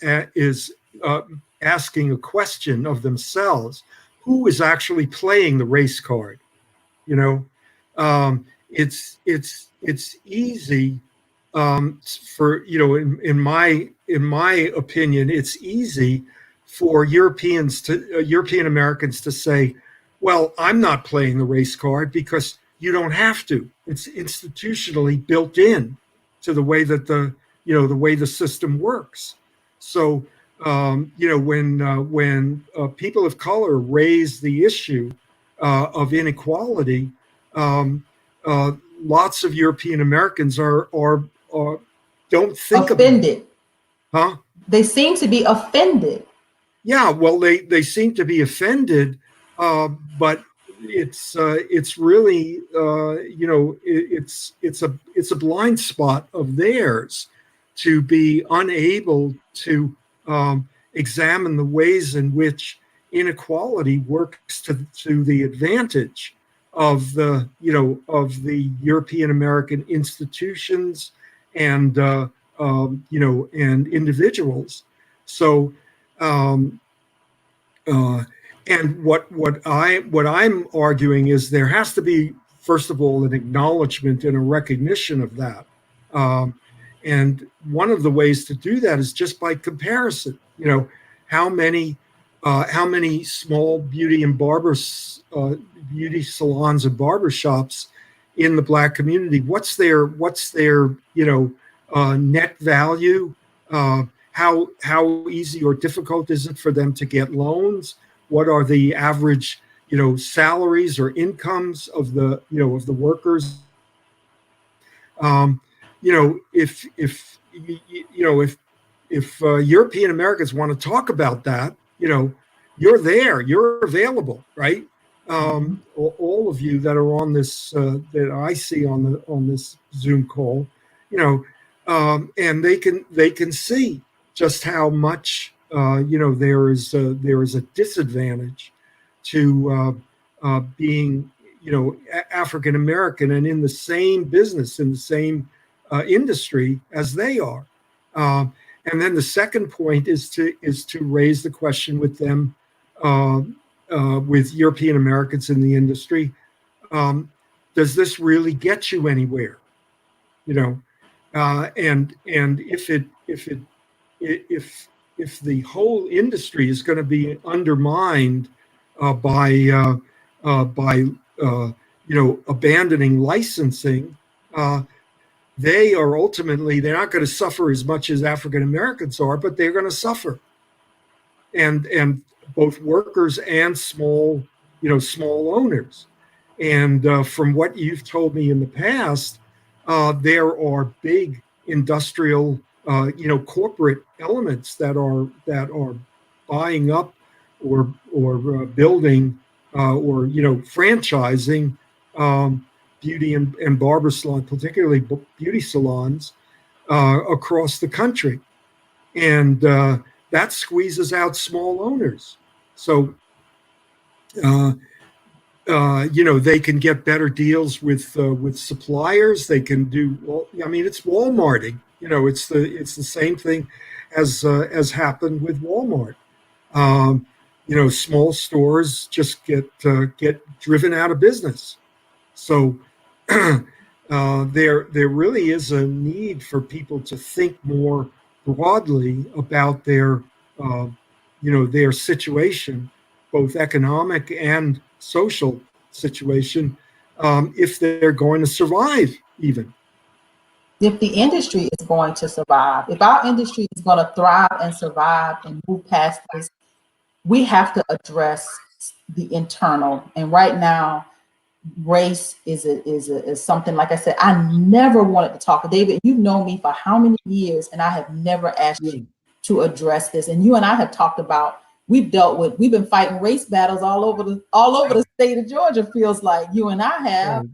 Speaker 7: asking a question of themselves, who is actually playing the race card? You know, it's easy, for in my opinion, it's easy for European Americans to say, well, I'm not playing the race card, because you don't have to. It's institutionally built in to the way that the way the system works. So when people of color raise the issue of inequality, um, uh, lots of European Americans are don't think about it.
Speaker 1: Offended.
Speaker 7: Huh?
Speaker 1: They seem to be offended.
Speaker 7: Yeah, well, they seem to be offended, but it's really it's a blind spot of theirs to be unable to examine the ways in which inequality works to the advantage of the European American institutions and and individuals. So um, uh, and what I'm arguing is there has to be, first of all, an acknowledgement and a recognition of that. Um, and one of the ways to do that is just by comparison. How many small beauty salons and barber shops in the Black community? What's their net value? How easy or difficult is it for them to get loans? What are the average salaries or incomes of the workers? If European Americans want to talk about that, you're there, you're available, right? All of you that are on this, that I see on this Zoom call, and they can see just how much there is a disadvantage to being African American and in the same business, in the same industry as they are. And then the second point is to raise the question with them, with European Americans in the industry. Does this really get you anywhere? And if the whole industry is going to be undermined by abandoning licensing, they're not going to suffer as much as African Americans are, but they're going to suffer. And both workers and small owners. And from what you've told me in the past, there are big industrial, corporate elements that are buying up or building or franchising beauty and barber salons, particularly beauty salons, across the country, and that squeezes out small owners. So they can get better deals with suppliers. They can do, well, I mean, it's Walmarting. It's the same thing as happened with Walmart. Small stores just get driven out of business. So there really is a need for people to think more broadly about their situation, both economic and social situation, if they're going to survive, even.
Speaker 1: If the industry is going to survive, if our industry is going to thrive and survive and move past this, we have to address the internal. And right now, race is something, like I said, I never wanted to talk. David, you've known me for how many years, and I have never asked you to address this. And you and I have talked about, we've been fighting race battles all over the state of Georgia. Feels like you and I have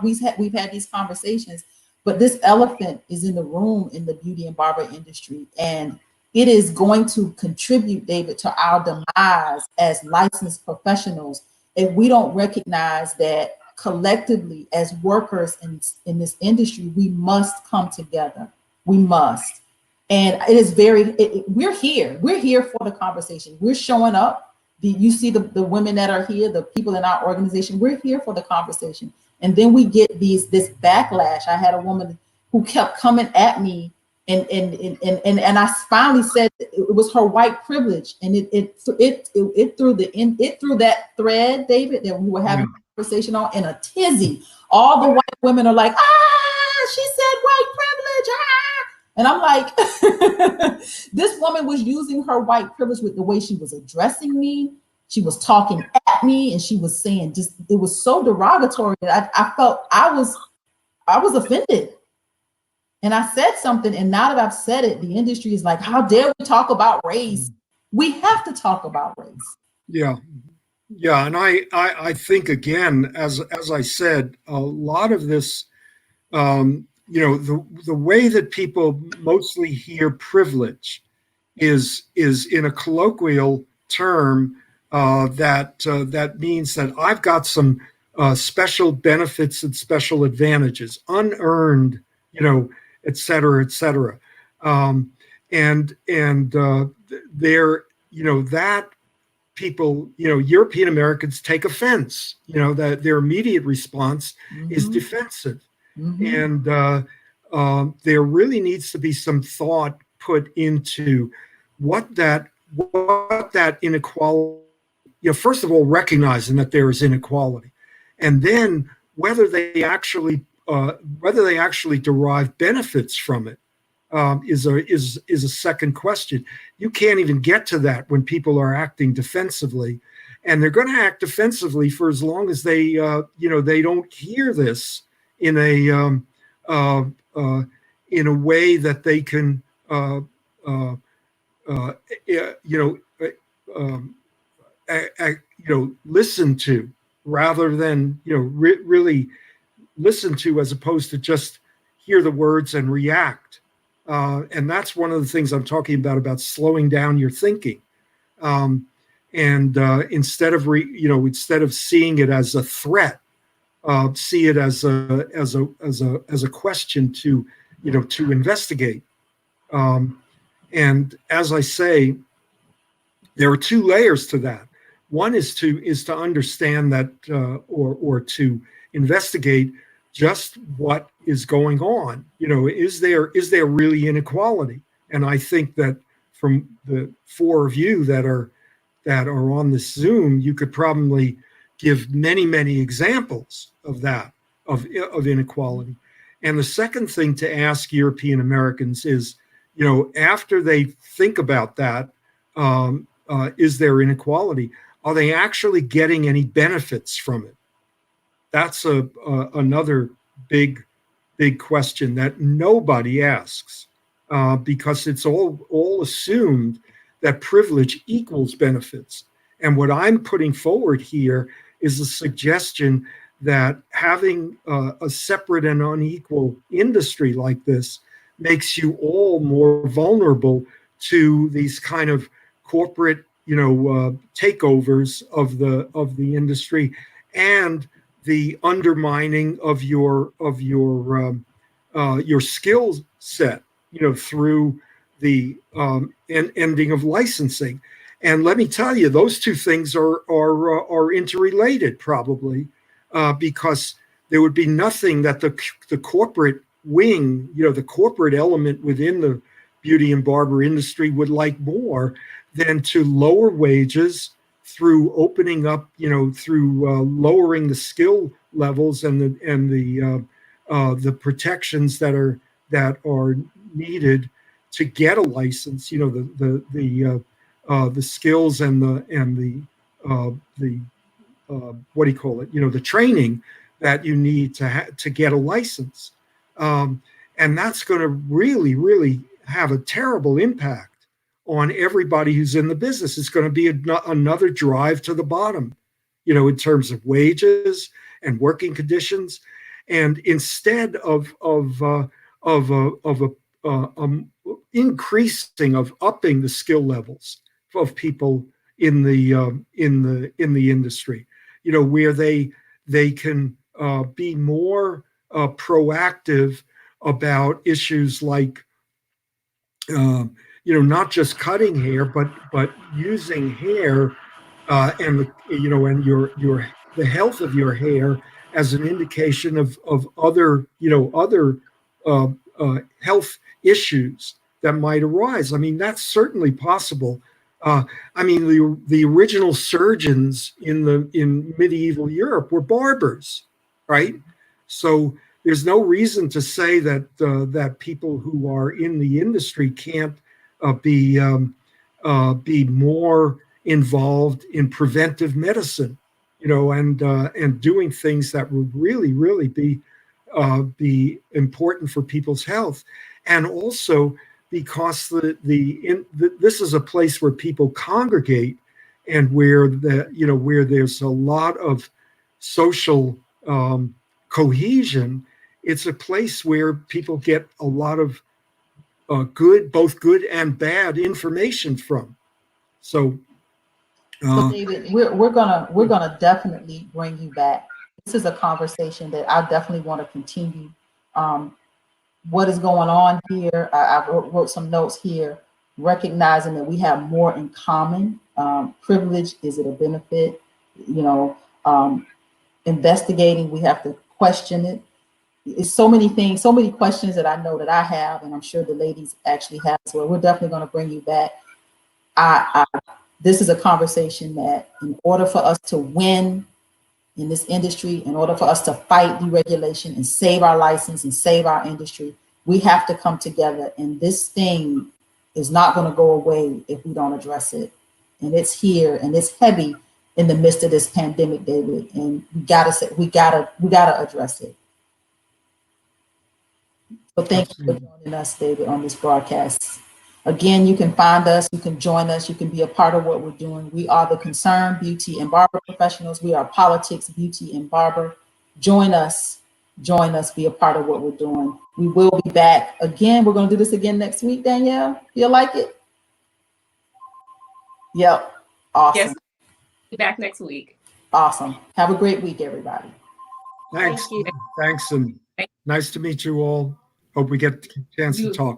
Speaker 1: we've had these conversations. But this elephant is in the room in the beauty and barber industry, and it is going to contribute, David, to our demise as licensed professionals if we don't recognize that collectively as workers in this industry, we must come together. We must. And it is we're here for the conversation. We're showing up. You see the women that are here, the people in our organization, we're here for the conversation. And then we get this backlash. I had a woman who kept coming at me, and I finally said it was her white privilege, and it threw that thread, David, that we were having a conversation on, in a tizzy. All the white women are like, she said white privilege, and I'm like, this woman was using her white privilege with the way she was addressing me. She was talking at me, and she was saying it was so derogatory that I felt I was offended. And I said something, and now that I've said it, the industry is like, how dare we talk about race? We have to talk about race.
Speaker 7: Yeah. Yeah. And I think, again, as I said, a lot of this, the way that people mostly hear privilege is in a colloquial term that means that I've got some special benefits and special advantages, unearned, et cetera, et cetera. And there, that people, European Americans take offense, that their immediate response is defensive. And there really needs to be some thought put into what that inequality, first of all, recognizing that there is inequality, and then whether they actually derive benefits from it is a second question. You can't even get to that when people are acting defensively, and they're going to act defensively for as long as they they don't hear this in a way that they can um, listen to, rather than really listen to, as opposed to just hear the words and react. And that's one of the things I'm talking about slowing down your thinking. And instead of instead of seeing it as a threat, see it as a question to to investigate. And as I say, there are two layers to that. One is to understand that, or to investigate just what is going on. Is there really inequality? And I think that from the four of you that are on this Zoom, you could probably give many examples of that, of inequality. And the second thing to ask European Americans is, after they think about that, is there inequality? Are they actually getting any benefits from it? That's another big question that nobody asks, because it's all assumed that privilege equals benefits. And what I'm putting forward here is a suggestion that having a separate and unequal industry like this makes you all more vulnerable to these kind of corporate, takeovers of the industry, and the undermining of your skill set, through the ending of licensing. And let me tell you, those two things are interrelated, probably, because there would be nothing that the corporate wing, the corporate element within the beauty and barber industry would like more than to lower wages through opening up, through lowering the skill levels and the protections that are needed to get a license. The skills and the what do you call it? The training that you need to get a license, and that's going to really have a terrible impact on everybody who's in the business. It's going to be another drive to the bottom, in terms of wages and working conditions. And instead of increasing, of upping the skill levels of people in the industry, where they can be more proactive about issues like, not just cutting hair, but using hair, and the health of your hair as an indication of other uh, health issues that might arise. I mean, that's certainly possible. I mean, the original surgeons in medieval Europe were barbers, right? So there's no reason to say that people who are in the industry can't be more involved in preventive medicine, and doing things that would really be important for people's health. And also because this is a place where people congregate, and where where there's a lot of social cohesion. It's a place where people get a lot of both good and bad information from. So,
Speaker 1: David, we're gonna definitely bring you back. This is a conversation that I definitely want to continue. What is going on here? I wrote some notes here, recognizing that we have more in common. Privilege, is it a benefit? Investigating, we have to question it. It's so many things, so many questions that I know that I have, and I'm sure the ladies actually have as well. We're definitely going to bring you back. This is a conversation that, in order for us to win in this industry, in order for us to fight deregulation and save our license and save our industry, we have to come together. And this thing is not going to go away if we don't address it. And it's here, and it's heavy in the midst of this pandemic, David. And we gotta address it. So thank you for joining us, David, on this broadcast. Again, you can find us, you can join us, you can be a part of what we're doing. We are the Concerned Beauty and Barber Professionals. We are politics, beauty, and barber. Join us, be a part of what we're doing. We will be back again. We're going to do this again next week, Danielle. Feel like it? Yep. Awesome.
Speaker 4: Yes, be back next week.
Speaker 1: Awesome. Have a great week, everybody.
Speaker 7: Thanks.
Speaker 3: Thank you.
Speaker 7: Thanks. And nice to meet you all. Hope we get a chance to talk.